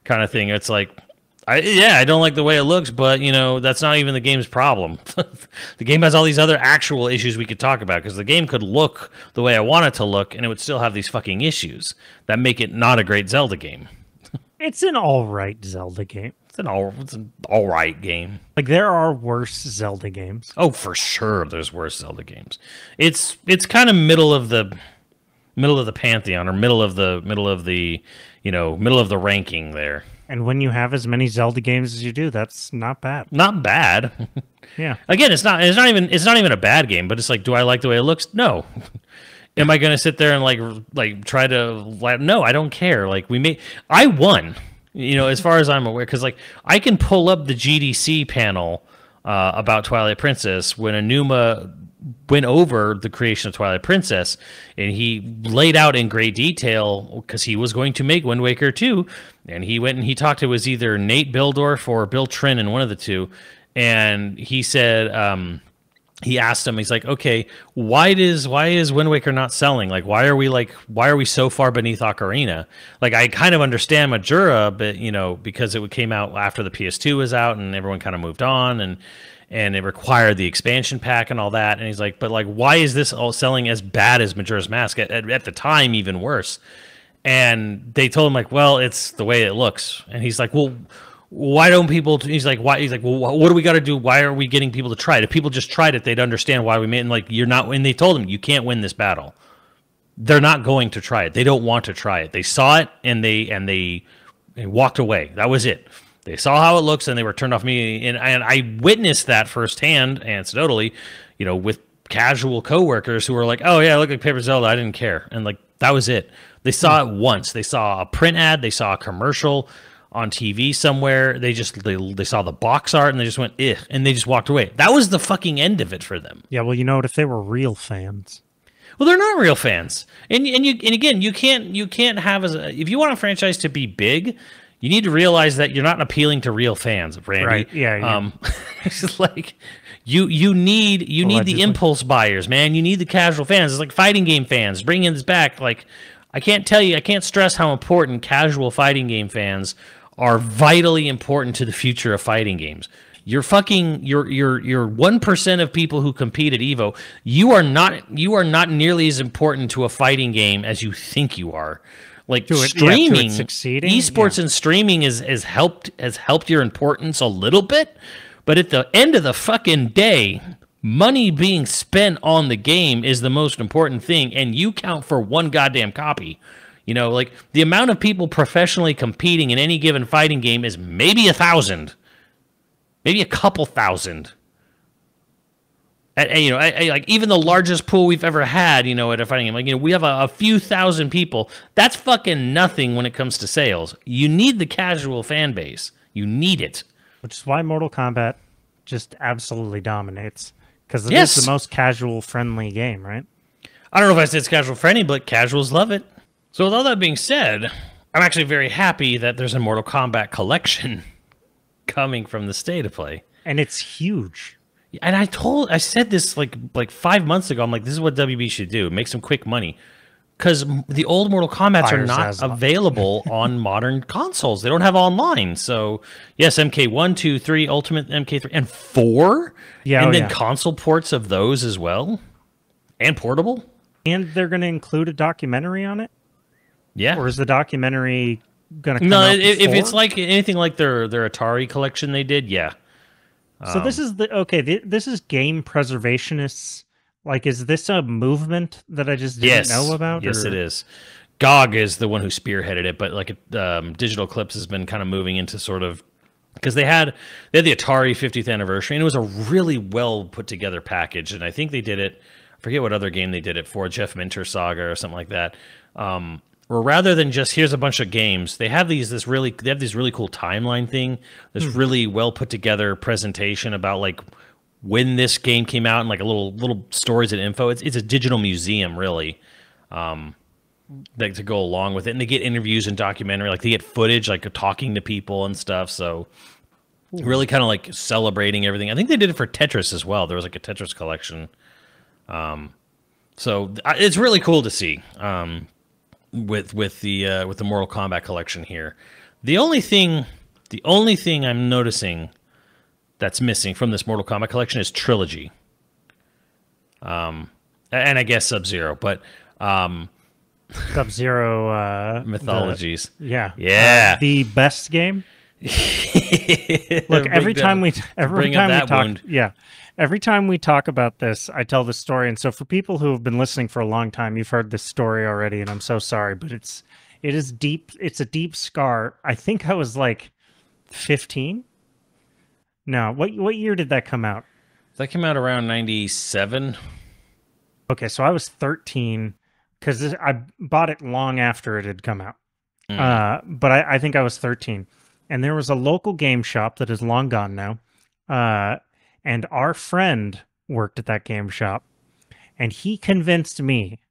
kind of thing. It's like. I don't like the way it looks, but, that's not even the game's problem. The game has all these other actual issues we could talk about, because the game could look the way I want it to look, and it would still have these fucking issues that make it not a great Zelda game. It's an all right Zelda game. It's an all right game. Like, there are worse Zelda games. Oh, for sure there's worse Zelda games. It's kind of middle of the pantheon, or middle of the ranking there. And when you have as many Zelda games as you do, that's not bad. Not bad. Yeah. Again, it's not even a bad game, but it's like, do I like the way it looks? No. Am I going to sit there and like try to? No, I don't care. Like I won. As far as I'm aware, because like I can pull up the GDC panel about Twilight Princess when Enuma went over the creation of Twilight Princess, and he laid out in great detail, because he was going to make Wind Waker 2, and he went and he talked to either Nate Bildorf or Bill Trin, in one of the two, and he said, he asked him, he's like, okay, why is Wind Waker not selling? Like, why are we so far beneath Ocarina? Like, I kind of understand Majora, but because it came out after the PS2 was out and everyone kind of moved on, and it required the expansion pack and all that. And he's like, but like, why is this all selling as bad as Majora's Mask? At the time, even worse. And they told him, like, well, it's the way it looks. And he's like, well, why don't people? He's like, why? He's like, well, what do we got to do? Why are we getting people to try it? If people just tried it, they'd understand why we made it. And like, you're not. And they told him, you can't win this battle. They're not going to try it. They don't want to try it. They saw it and they walked away. That was it. They saw how it looks and they were turned off me. And I witnessed that firsthand, anecdotally, with casual coworkers who were like, "Oh yeah, I look like Paper Zelda. I didn't care." And like, that was it. They saw it once. They saw a print ad. They saw a commercial on TV somewhere. They saw the box art and they just went, "Ugh," and they just walked away. That was the fucking end of it for them. Yeah, well, what if they were real fans? Well, they're not real fans. And again, you can't have if you want a franchise to be big, you need to realize that you're not appealing to real fans, Randy. Right? Yeah. It's just like you need the impulse buyers, man. You need the casual fans. It's like fighting game fans. Bringing this back, like I can't stress how important casual fighting game fans are. Vitally important to the future of fighting games. You're 1% of people who compete at Evo. You are not nearly as important to a fighting game as you think you are. Like streaming, esports and streaming has helped your importance a little bit, but at the end of the fucking day, money being spent on the game is the most important thing, and you count for one goddamn copy. Like the amount of people professionally competing in any given fighting game is maybe 1,000, maybe a couple thousand. Like even the largest pool we've ever had, at a fighting game, like we have a few thousand people. That's fucking nothing when it comes to sales. You need the casual fan base. You need it. Which is why Mortal Kombat just absolutely dominates, because it is the most casual friendly game, right? I don't know if I said it's casual friendly, but casuals love it. So with all that being said, I'm actually very happy that there's a Mortal Kombat collection coming from the State of Play, and it's huge. And I said this like 5 months ago. I'm like, this is what WB should do. Make some quick money. because the old Mortal Kombats are not available on modern consoles. They don't have online. So yes, MK1, 2, 3, Ultimate MK3, and 4, and then console ports of those as well, and portable. And they're going to include a documentary on it. Yeah, or is the documentary going to come out if it's like anything like their Atari collection they did, yeah. So this is this is game preservationists. Like, is this a movement that I just didn't know about? Yes, it is. GOG is the one who spearheaded it, but like Digital Eclipse has been kind of moving into sort of, because they had the Atari 50th anniversary, and it was a really well put together package. And I think they did it. I forget what other game they did it for, Jeff Minter Saga or something like that. Or rather than just here's a bunch of games, they have this really cool timeline thing. This really well put together presentation about like when this game came out and like a little stories and info. It's a digital museum, really, to go along with it. And they get interviews and documentary, like they get footage, like talking to people and stuff. So really kind of like celebrating everything. I think they did it for Tetris as well. There was like a Tetris collection. So it's really cool to see with the Mortal Kombat collection here. The only thing I'm noticing that's missing from this Mortal Kombat collection is Trilogy. And I guess Sub-Zero, but Sub-Zero Mythologies. Yeah. The best game. Look, every time we talk about this, I tell this story, and so for people who have been listening for a long time, you've heard this story already, and I'm so sorry, but it is deep. It's a deep scar. I think I was like 15. No, what year did that come out? That came out around 97. Okay, so I was 13 because I bought it long after it had come out. But I think I was 13. And there was a local game shop that is long gone now. And our friend worked at that game shop. And he convinced me,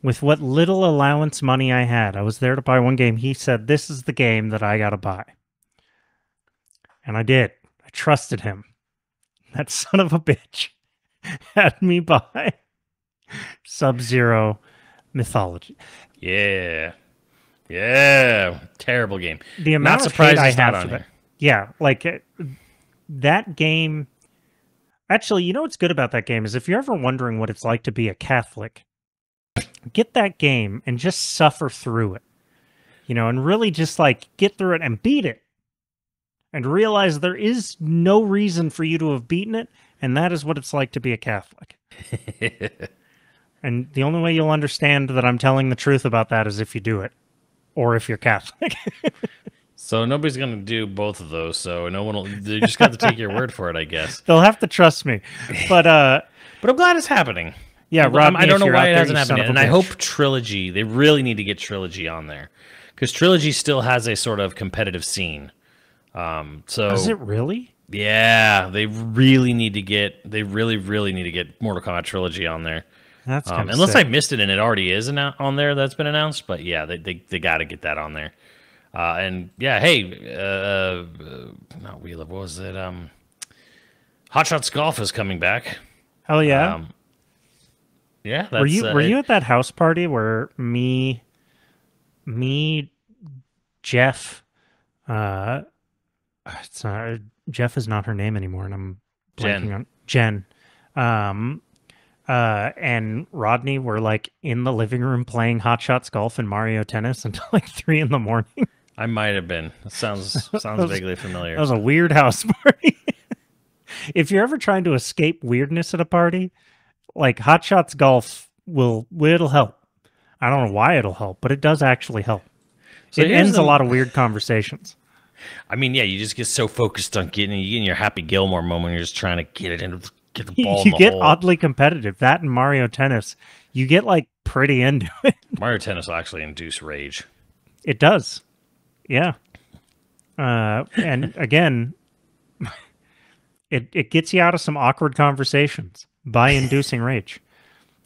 with what little allowance money I had, I was there to buy one game. He said, this is the game that I got to buy. And I did. I trusted him. That son of a bitch had me buy Sub-Zero Mythology. Yeah. Terrible game. The amount of hate I have for that. Yeah, like that game. Actually, you know what's good about that game is if you're ever wondering what it's like to be a Catholic, get that game and just suffer through it. And really just like get through it and beat it. And realize there is no reason for you to have beaten it, and that is what it's like to be a Catholic. And the only way you'll understand that I'm telling the truth about that is if you do it, or if you're Catholic. So nobody's going to do both of those, so no one will. They just got to take your word for it, I guess. They'll have to trust me. But I'm glad it's happening. Yeah, Rob, I don't know why it hasn't happened yet, and I hope Trilogy. They really need to get Trilogy on there because Trilogy still has a sort of competitive scene. So is it really? Yeah, they really need to get. They really need to get Mortal Kombat Trilogy on there. That's unless I missed it and it already is on there. That's been announced, but yeah, they got to get that on there. And yeah, hey, not Wheel of, what was it? Hot Shots Golf is coming back. Hell yeah! Yeah, that's, were you at that house party where me, Jeff, it's not, Jeff is not her name anymore, and I'm blanking on Jen. And Rodney were like in the living room playing Hot Shots Golf and Mario Tennis until like 3 a.m. I might have been. That sounds vaguely familiar. That was a weird house party. If you're ever trying to escape weirdness at a party, like Hot Shots Golf it'll help. I don't know why it'll help, but it does actually help. So it ends a lot of weird conversations. I mean, yeah, you just get so focused on getting your Happy Gilmore moment. You're just trying to get it into get the ball. You get oddly competitive. That and Mario Tennis, you get like pretty into it. Mario Tennis will actually induce rage. It does. Yeah. And again, it gets you out of some awkward conversations by inducing rage.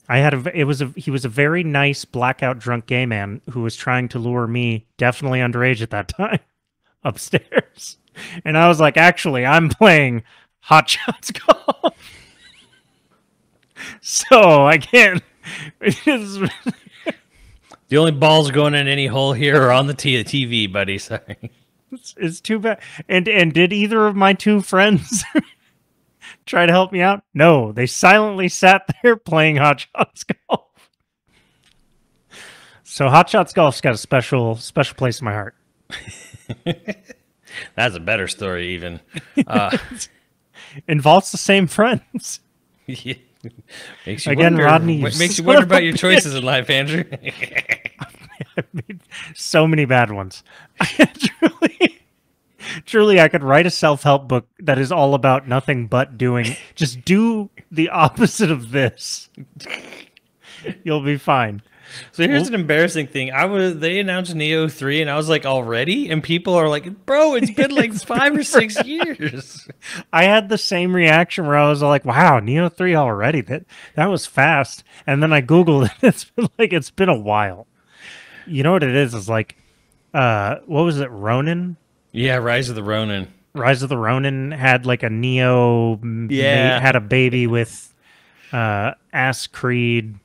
He was a very nice blackout drunk gay man who was trying to lure me, definitely underage at that time, upstairs. And I was like, actually, I'm playing Hot Shots Golf. So I can't. The only balls going in any hole here are on the TV, buddy. Sorry. It's too bad. And did either of my two friends try to help me out? No, they silently sat there playing Hot Shots Golf. So Hot Shots Golf's got a special place in my heart. That's a better story, even. Involves the same friends. Yeah. Makes you Again, wonder, Rodney. Makes you wonder about your choices in life, Andrew. I made so many bad ones. Truly, I could write a self-help book that is all about nothing but doing. Just do the opposite of this. You'll be fine. So here's an embarrassing thing. They announced Neo 3 and I was like, already? And people are like, bro, it's been like 5 or 6 years. I had the same reaction where I was like, wow, Neo 3 already. That was fast. And then I Googled it. It's been a while. You know what it is like, what was it, Ronin? Yeah, Rise of the Ronin. Rise of the Ronin had like a Neo, had a baby with Ass Creed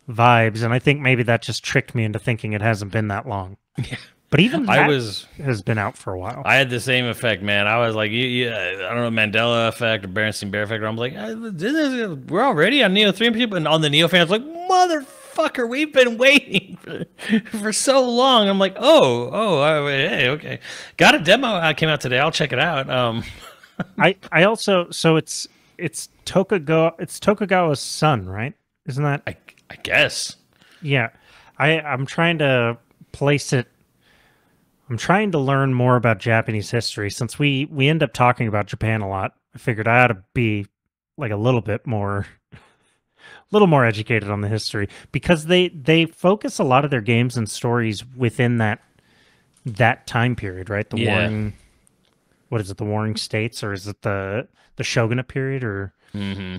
vibes, and I think maybe that just tricked me into thinking it hasn't been that long. Yeah. But even that has been out for a while. I had the same effect, man. I was like, I don't know, Mandela effect or Berenstein Bear effect. I'm like, we're already on Neo 3, and people, and on the Neo fans like, motherfucker, we've been waiting for so long. I'm like, hey, okay. Got a demo. Came out today. I'll check it out. I also, so it's Tokugawa's son, right? Isn't that? I guess. Yeah. I'm trying to place it. I'm trying to learn more about Japanese history. Since we end up talking about Japan a lot, I figured I ought to be like a little more educated on the history, because they focus a lot of their games and stories within that time period, right? Warring, what is it? The Warring States, or is it the Shogunate period, or? Mm-hmm.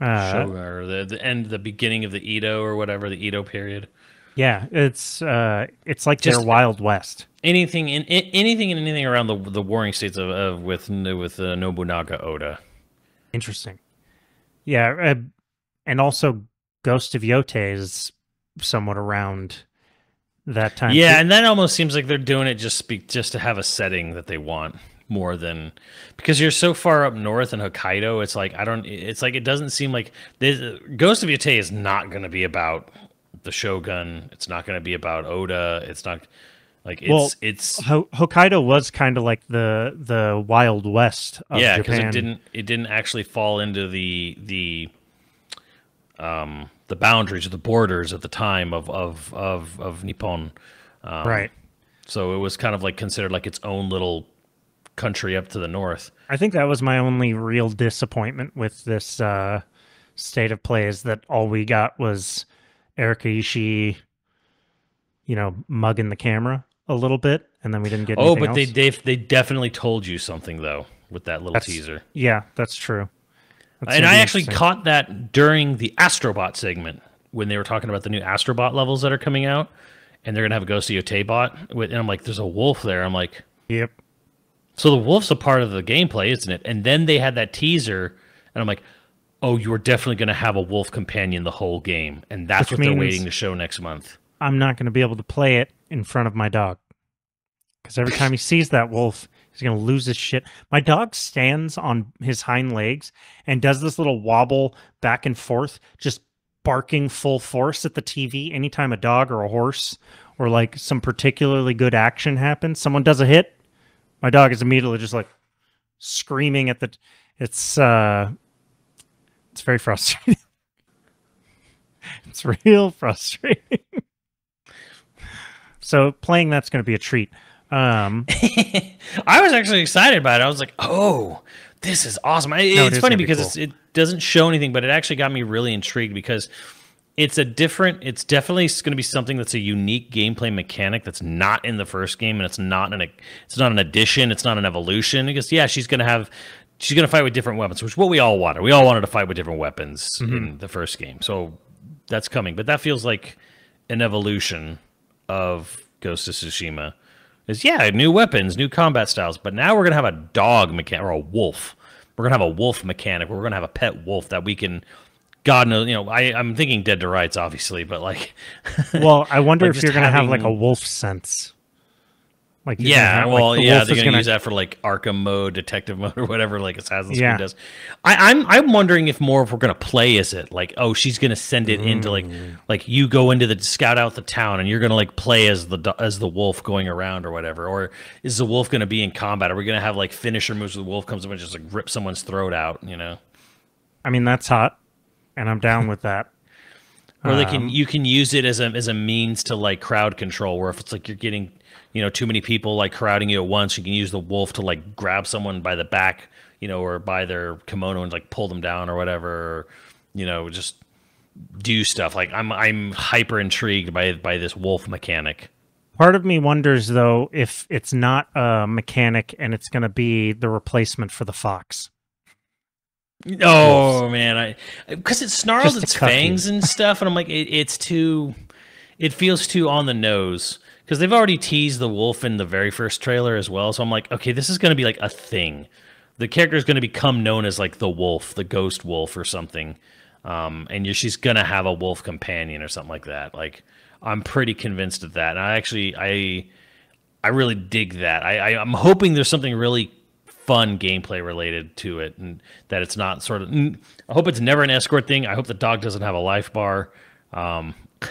Or the beginning of the Edo or whatever, the Edo period. Yeah, it's like just their Wild West. Anything around the Warring States with Nobunaga Oda. Interesting. Yeah, and also Ghost of Yote is somewhat around that time. Yeah, and that almost seems like they're doing it just to have a setting that they want. More than because you're so far up north in Hokkaido, it's like it doesn't seem like Ghost of Yote is not going to be about the Shogun. It's not going to be about Oda. It's not like Hokkaido was kind of like the Wild West of Japan. Because it didn't actually fall into the boundaries or the borders at the time of Nippon, right? So it was kind of like considered like its own little country up to the north. I think that was my only real disappointment with this state of play, is that all we got was Erika Ishii, mugging the camera a little bit, and then we didn't get anything else. They definitely told you something though with that little teaser. Yeah, that's true. And I actually caught that during the Astrobot segment when they were talking about the new Astrobot levels that are coming out, and they're gonna have a Ghost of Yote bot. And I'm like, there's a wolf there. I'm like, yep. So the wolf's a part of the gameplay, isn't it? And then they had that teaser, and I'm like, oh, you're definitely going to have a wolf companion the whole game. And that's what they're waiting to show next month. I'm not going to be able to play it in front of my dog, because every time he sees that wolf, he's going to lose his shit. My dog stands on his hind legs and does this little wobble back and forth, just barking full force at the TV anytime a dog or a horse or like some particularly good action happens. Someone does a hit. My dog is immediately just like screaming at the. It's very frustrating. It's real frustrating. So playing that's going to be a treat. I was actually excited about it. I was like, "Oh, this is awesome!" It's funny because it doesn't show anything, but it actually got me really intrigued because it's definitely going to be something that's a unique gameplay mechanic that's not in the first game, and it's not an addition, it's not an evolution. Because she's going to fight with different weapons, which is what we all wanted. We all wanted to fight with different weapons in the first game, so that's coming. But that feels like an evolution of Ghost of Tsushima. New weapons, new combat styles, but now we're going to have a dog mechanic or a wolf. We're going to have a wolf mechanic. We're going to have a pet wolf that we can God knows, I'm thinking Dead to Rights, obviously, but like, well, I wonder if you're gonna have like a wolf sense. Like they're gonna use that for like Arkham mode, detective mode, or whatever like Assassin's Creed does. I'm wondering if we're gonna play as it, like, oh, she's gonna send it into like you go into the scout out the town and you're gonna like play as the wolf going around or whatever, or is the wolf gonna be in combat? Are we gonna have like finisher moves where the wolf comes up and just like rip someone's throat out? I mean, that's hot, and I'm down with that. Or you can use it as a means to like crowd control, where if it's like you're getting too many people like crowding you at once, you can use the wolf to like grab someone by the back, or by their kimono and like pull them down or whatever, or, just do stuff. Like I'm hyper intrigued by this wolf mechanic. Part of me wonders though if it's not a mechanic and it's going to be the replacement for the fox. Oh man, because it snarls its fangs and stuff, and I'm like, it feels too on the nose. Because they've already teased the wolf in the very first trailer as well. So I'm like, okay, this is going to be like a thing. The character is going to become known as like the wolf, the ghost wolf or something. And she's going to have a wolf companion or something like that. Like, I'm pretty convinced of that. And I really dig that. I'm hoping there's something really fun gameplay related to it. And that it's not sort of... I hope it's never an escort thing. I hope the dog doesn't have a life bar.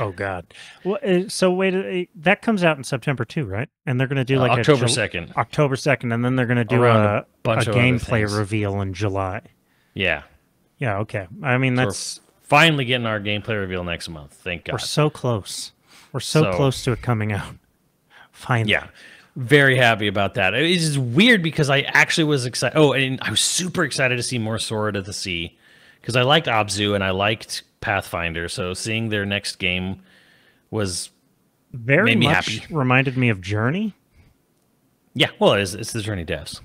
Oh God! Well, so wait, that comes out in September too, right? And they're going to do like October 2nd. October 2nd, and then they're going to do a gameplay reveal in July. Yeah. Yeah. Okay. I mean, that's finally getting our gameplay reveal next month. Thank God. We're so close. We're so close to it coming out. Finally. Yeah. Very happy about that. It's just weird because I actually was excited. Oh, and I was super excited to see more Sword of the Sea because I liked Abzu and I liked Pathfinder, so seeing their next game was very made me much happy. Reminded me of Journey. Yeah, well, it's the Journey devs.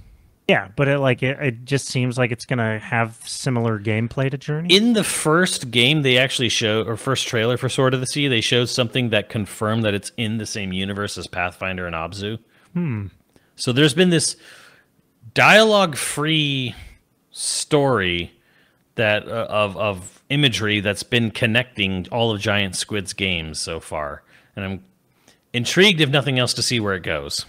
Yeah, but it just seems like it's gonna have similar gameplay to Journey. In the first game, they actually first trailer for Sword of the Sea, they showed something that confirmed that it's in the same universe as Pathfinder and Abzu. So there's been this dialogue-free story that of imagery that's been connecting all of Giant Squid's games so far, and I'm intrigued, if nothing else, to see where it goes.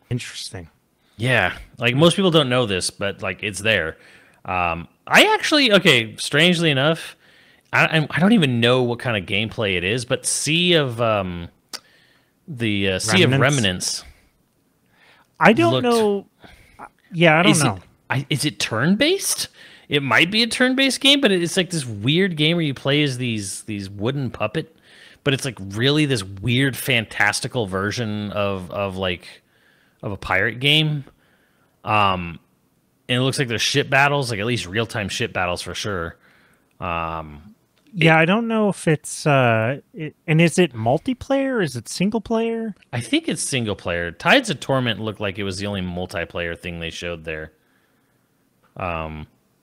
Interesting. Yeah, like most people don't know this, but like it's there. I actually, strangely enough, I don't even know what kind of gameplay it is, but Sea of Remnants. I don't know. Yeah, I don't know. Is it turn-based? It might be a turn-based game, but it's like this weird game where you play as these wooden puppet, but it's like really this weird fantastical version of a pirate game. And it looks like there's ship battles, like at least real-time ship battles for sure. Yeah, I don't know if it's and is it multiplayer? Is it single player? I think it's single player. Tides of Torment looked like it was the only multiplayer thing they showed there.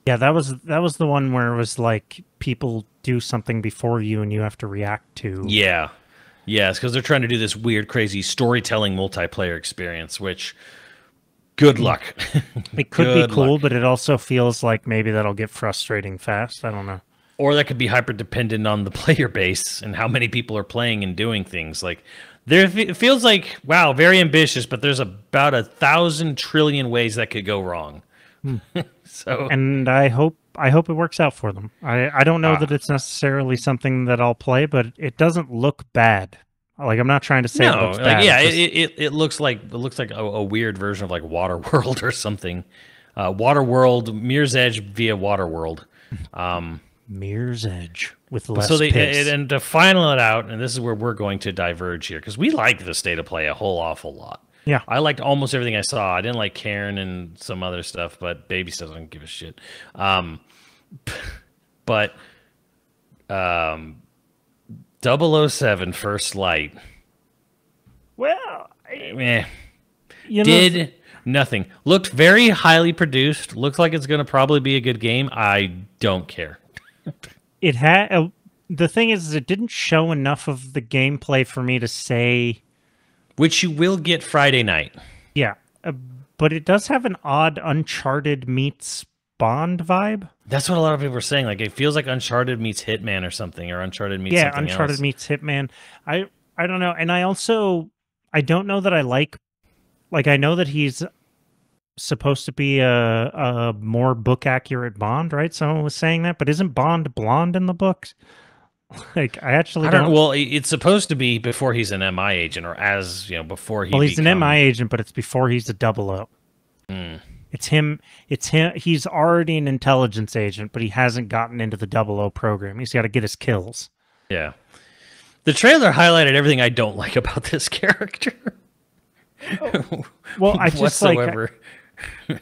Yeah, that was the one where it was like people do something before you and you have to react to. Yeah. Yes, because they're trying to do this weird, crazy storytelling multiplayer experience, which good luck. It could be cool, but it also feels like maybe that'll get frustrating fast. I don't know. Or that could be hyper dependent on the player base and how many people are playing and doing things. Like it feels like, wow, very ambitious, but there's about 1,000 trillion ways that could go wrong. And I hope it works out for them. I don't know that it's necessarily something that I'll play, but it doesn't look bad. Like, I'm not trying to say it looks bad. Yeah, it looks like a weird version of like Waterworld or something. Waterworld, Mirror's Edge via Waterworld. Mirror's Edge with less and to final it out, and this is where we're going to diverge here, because we like the state of play a whole awful lot. Yeah, I liked almost everything I saw. I didn't like Karen and some other stuff, but Baby still doesn't give a shit. But 007 First Light. Well, did nothing. Looked very highly produced. Looks like it's going to probably be a good game. I don't care. It had the thing is, it didn't show enough of the gameplay for me to say. Which you will get Friday night. Yeah, but it does have an odd Uncharted meets Bond vibe. That's what a lot of people are saying. Like, it feels like Uncharted meets Hitman or something, or Uncharted meets something Uncharted else. meets Hitman. I don't know, and I don't know that I like I know that he's supposed to be a more book accurate Bond, right? Someone was saying that, but isn't Bond blonde in the books? Like, I don't know. Well, it's supposed to be before he's an MI agent, or as before he. Well, he's an MI agent, but it's before he's a 00. It's him. He's already an intelligence agent, but he hasn't gotten into the 00 program. He's got to get his kills. Yeah. The trailer highlighted everything I don't like about this character. Well, I just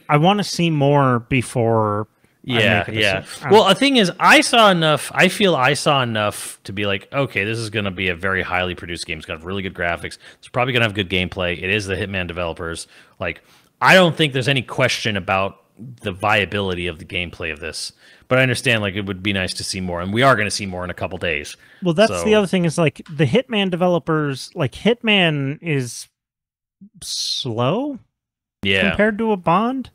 I want to see more before. Yeah. Well, the thing is, I saw enough. I feel I saw enough to be like, okay, this is going to be a very highly produced game. It's got really good graphics. It's probably going to have good gameplay. It is the Hitman developers. Like, I don't think there's any question about the viability of the gameplay of this. But I understand, like, it would be nice to see more, and we are going to see more in a couple days. Well, that's the other thing is, like, the Hitman developers, like, Hitman is slow, compared to a Bond.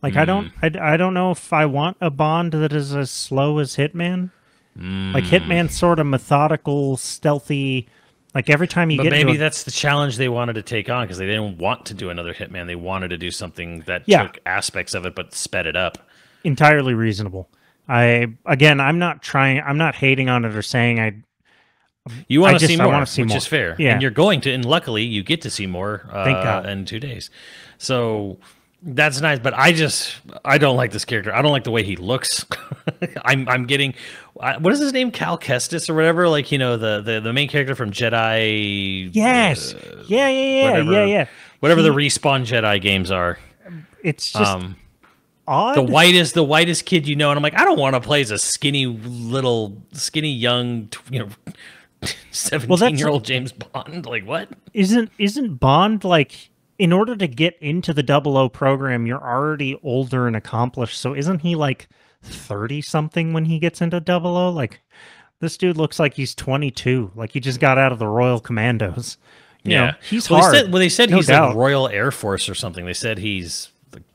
Like, I don't know if I want a Bond that is as slow as Hitman. Like, Hitman's sort of methodical, stealthy. Like, every time you get maybe that's the challenge they wanted to take on, because they didn't want to do another Hitman. They wanted to do something that took aspects of it but sped it up. Entirely reasonable. I'm not hating on it or saying you want to see more, which more. Is fair. Yeah. And you're going to, and luckily you get to see more Thank God. in 2 days. So that's nice, but I don't like this character. I don't like the way he looks. I'm getting, what is his name? Cal Kestis or whatever? Like, the main character from Jedi. Yes. Yeah. Whatever the Respawn Jedi games are. It's just odd. The whitest kid and I'm like, I don't want to play as a skinny young 17-year-old James Bond. Like, what? Isn't Bond, like, in order to get into the 00 program, you're already older and accomplished. So isn't he like 30-something when he gets into 00? Like, this dude looks like he's 22. Like, he just got out of the Royal Commandos. You know, he's hard. They said no he's doubt. like Royal Air Force or something. They said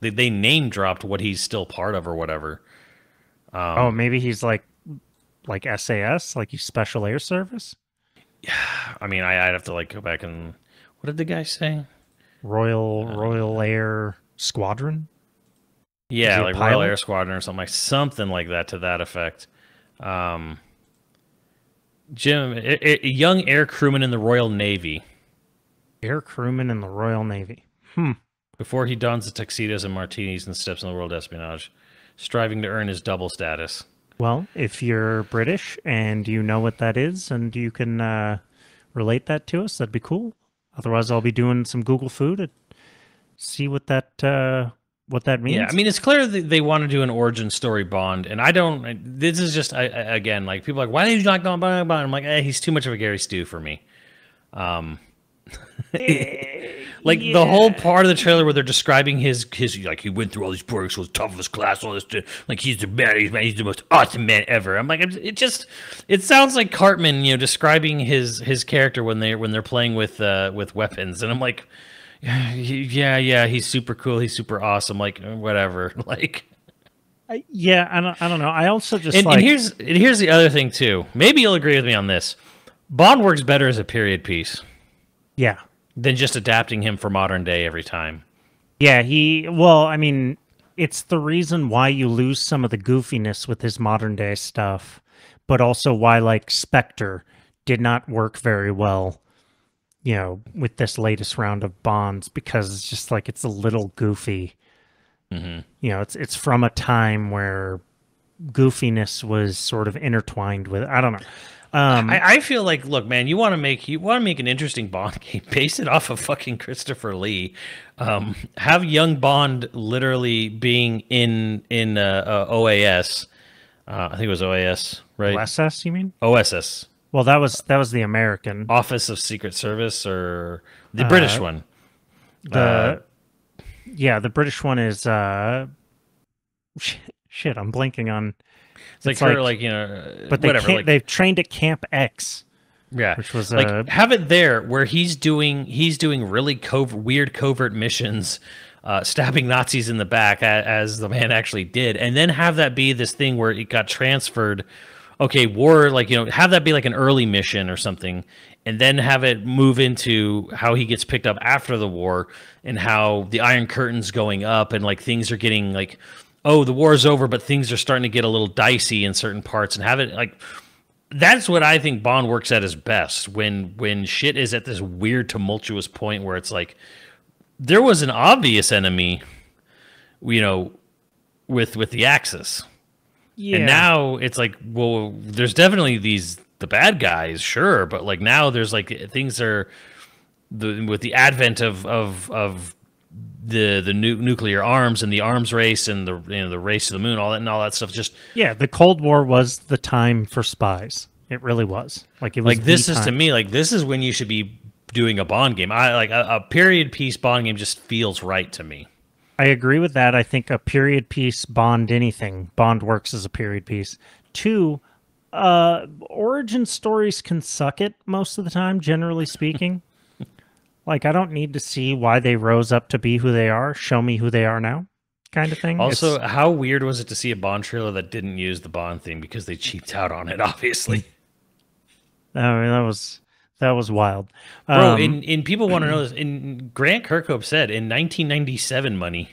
they name dropped what he's still part of or whatever. Maybe he's like SAS, like he's Special Air Service. Yeah, I mean, I'd have to like go back and what did the guy say? Royal Air Squadron. Yeah, like Royal Air Squadron or something like that to that effect. Jim, a young air crewman in the Royal Navy. Air crewman in the Royal Navy. Before he dons the tuxedos and martinis and steps in the world espionage, striving to earn his double status. Well, if you're British and you know what that is and you can relate that to us, that'd be cool. Otherwise, I'll be doing some Google food to see what that means. Yeah, I mean, it's clear that they want to do an origin story Bond, and I don't. This is just again, like, people are like, why did you not go on Bond? I'm like, he's too much of a Gary Stu for me. Like, the whole part of the trailer where they're describing his like, he went through all these works, was top of his class, all this, like, he's the man, he's the most awesome man ever. I'm like, it sounds like Cartman, describing his character when they're playing with weapons, and I'm like, yeah, he's super cool, he's super awesome, like, whatever, like. I don't know. I also just and here's the other thing too. Maybe you'll agree with me on this. Bond works better as a period piece. Yeah. Than just adapting him for modern day every time. Yeah, I mean, it's the reason why you lose some of the goofiness with his modern day stuff, but also why, like, Spectre did not work very well, with this latest round of Bonds, because it's just like, it's a little goofy. Mm-hmm. It's from a time where goofiness was sort of intertwined with, I don't know. I feel like, look, man, you want to make an interesting Bond game, base it off of fucking Christopher Lee. Have young Bond literally being in OAS. I think it was OAS, right? OSS, you mean? OSS. Well, that was the American Office of Secret Service, or the British one. The British one is shit. I'm blanking on. It's like, but whatever. They've trained at Camp X. Yeah, which was like have it there where he's doing really weird covert missions, stabbing Nazis in the back as the man actually did, and then have that be this thing where it got transferred. Okay, war, like, have that be like an early mission or something, and then have it move into how he gets picked up after the war and how the Iron Curtain's going up and like things are getting like, oh, the war's over, but things are starting to get a little dicey in certain parts, and have it like. That's what I think Bond works at his best, when shit is at this weird tumultuous point where it's like there was an obvious enemy, with the Axis. Yeah. And now it's like, well, there's definitely the bad guys, sure, but like now there's like things are with the advent of the nuclear arms and the arms race and the race to the moon, all that stuff. Just the Cold War was the time for spies. It really was. Like it was. Like this is to me like this is when you should be doing a Bond game. I like a period piece Bond game just feels right to me. I agree with that. I think a period piece Bond works as a period piece. 2, origin stories can suck it most of the time, generally speaking. Like, I don't need to see why they rose up to be who they are. Show me who they are now, kind of thing. Also, how weird was it to see a Bond trailer that didn't use the Bond theme because they cheaped out on it, obviously. I mean, that was wild. Bro, in people want to know this, in Grant Kirkhope said in 1997 money,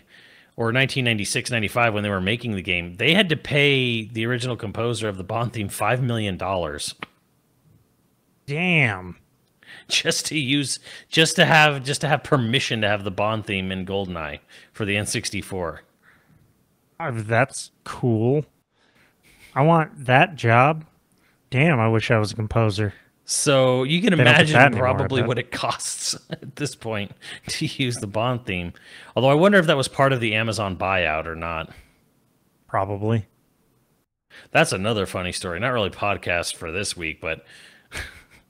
or 1996, 95, when they were making the game, they had to pay the original composer of the Bond theme $5 million. Damn. Just to have permission to have the Bond theme in GoldenEye for the N64. That's cool. I want that job. Damn, I wish I was a composer. So you can imagine probably what it costs at this point to use the Bond theme. Although I wonder if that was part of the Amazon buyout or not. Probably. That's another funny story. Not really podcast for this week, but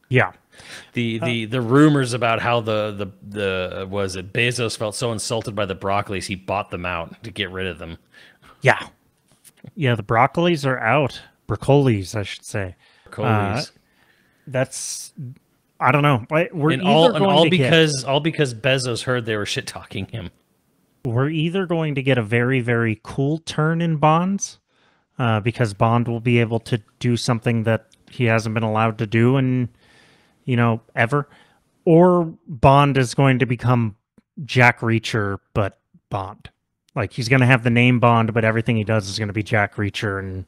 yeah. The rumors about how the Bezos felt so insulted by the Broccolis he bought them out to get rid of them. Yeah. Yeah, the Broccolis are out. Broccolis, I should say. Broccolis. That's, I don't know. All because Bezos heard they were shit talking him. We're either going to get a very, very cool turn in Bonds, because Bond will be able to do something that he hasn't been allowed to do in, ever, or Bond is going to become Jack Reacher but Bond. Like, he's going to have the name Bond, but everything he does is going to be Jack Reacher, and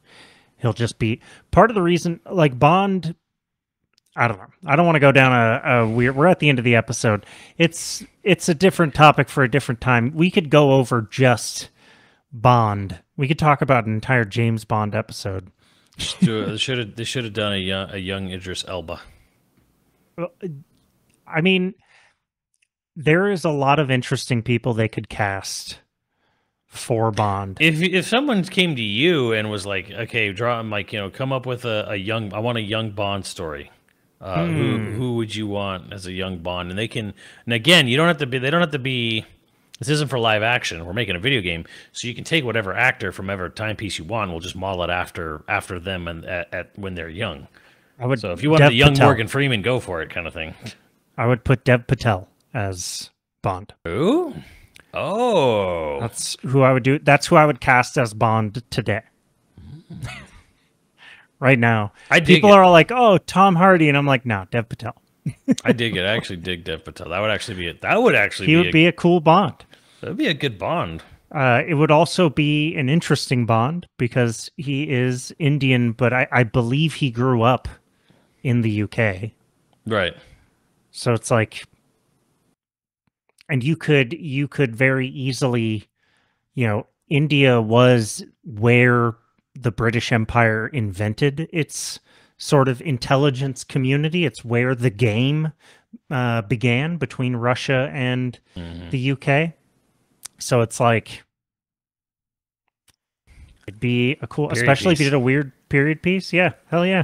he'll just be part of the reason. Like, Bond, I don't know. I don't want to go down a weird. We're at the end of the episode. It's a different topic for a different time. We could go over just Bond. We could talk about an entire James Bond episode. They should have done a young Idris Elba. I mean, there is a lot of interesting people they could cast for Bond. If someone came to you and was like, okay, come up with I want a young Bond story. Who would you want as a young Bond? And again, they don't have to be, this isn't for live action. We're making a video game. So you can take whatever actor from whatever timepiece you want. We'll just model it after them and at when they're young. So if you want the young Patel. Morgan Freeman, go for it, kind of thing. I would put Dev Patel as Bond. Who? Oh. That's who I would do. That's who I would cast as Bond today. Right now. People are all like, oh, Tom Hardy. And I'm like, no, Dev Patel. I dig it. I actually dig Dev Patel. That would actually be it. He would be a cool Bond. That would be a good Bond. It would also be an interesting Bond because he is Indian, but I believe he grew up in the UK. Right. So it's like, and you could very easily, India was where the British Empire invented its sort of intelligence community. It's where the game began between Russia and the UK. So it's like, it'd be a cool, period especially piece. If you did a weird period piece. Yeah, hell yeah.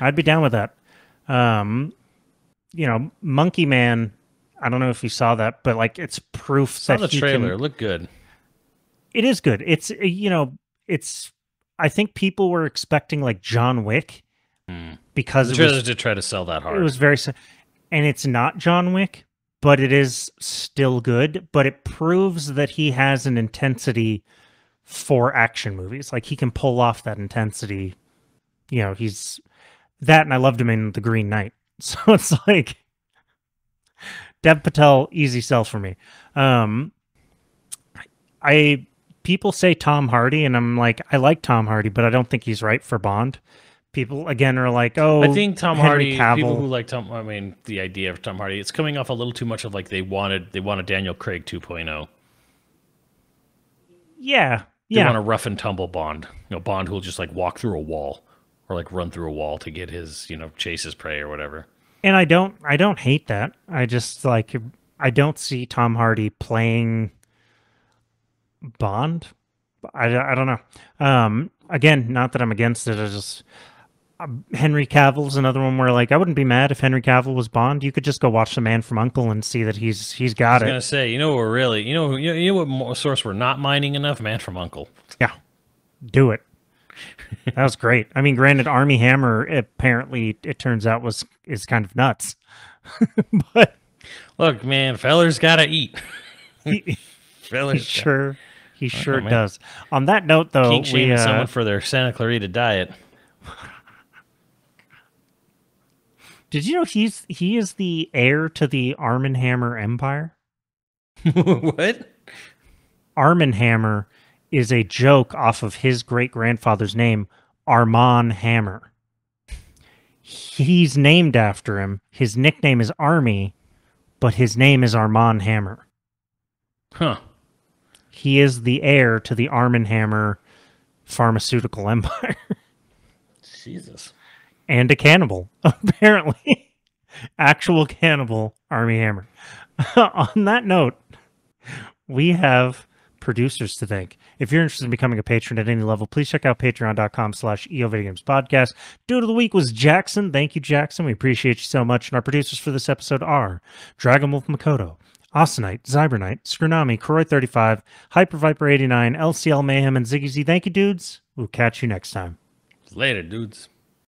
I'd be down with that. Monkey Man, I don't know if you saw that, but like it's proof that the trailer. It looked good. It is good. It's I think people were expecting like John Wick because it was to try to sell that hard. It was very, and it's not John Wick, but it is still good. But it proves that he has an intensity for action movies. Like he can pull off that intensity. You know, he's that, and I loved him in The Green Knight. So it's like Dev Patel, easy sell for me. People say Tom Hardy, and I'm like, I like Tom Hardy, but I don't think he's right for Bond. People again are like, oh, I think Tom Henry Hardy. Cavill. People who like Tom, I mean, the idea of Tom Hardy, it's coming off a little too much of like they wanted Daniel Craig 2.0. Yeah, They want a rough and tumble Bond. You know, Bond who'll just like walk through a wall or like run through a wall to get his, you know, chase his prey or whatever. And I don't hate that. I just like, I don't see Tom Hardy playing Bond. I don't know. Again, not that I'm against it. I just Henry Cavill's another one where like I wouldn't be mad if Henry Cavill was Bond. You could just go watch The Man from U.N.C.L.E. and see that he's got it. I was gonna say, you know, we're really, you know what source we're not mining enough? Man from U.N.C.L.E. Yeah, do it. That was great. I mean, granted, Army Hammer apparently it turns out is kind of nuts, but look, man, feller's gotta eat. He sure does. On that note, though, King shaming someone for their Santa Clarita diet. Did you know he is the heir to the Arm & Hammer empire? What? Arm & Hammer is a joke off of his great-grandfather's name, Armand Hammer. He's named after him. His nickname is Army, but his name is Armand Hammer. Huh. He is the heir to the Arm & Hammer pharmaceutical empire. Jesus. And a cannibal, apparently. Actual cannibal, Army Hammer. On that note, we have producers to thank. If you're interested in becoming a patron at any level, please check out patreon.com/YoVideogames podcast. Dude of the week was Jackson. Thank you, Jackson. We appreciate you so much. And our producers for this episode are Dragonwolf Makoto, Austenite, Zybernite, Skronami, Koroi35, Hyperviper89, LCL Mayhem, and Ziggy Z. Thank you, dudes. We'll catch you next time. Later, dudes.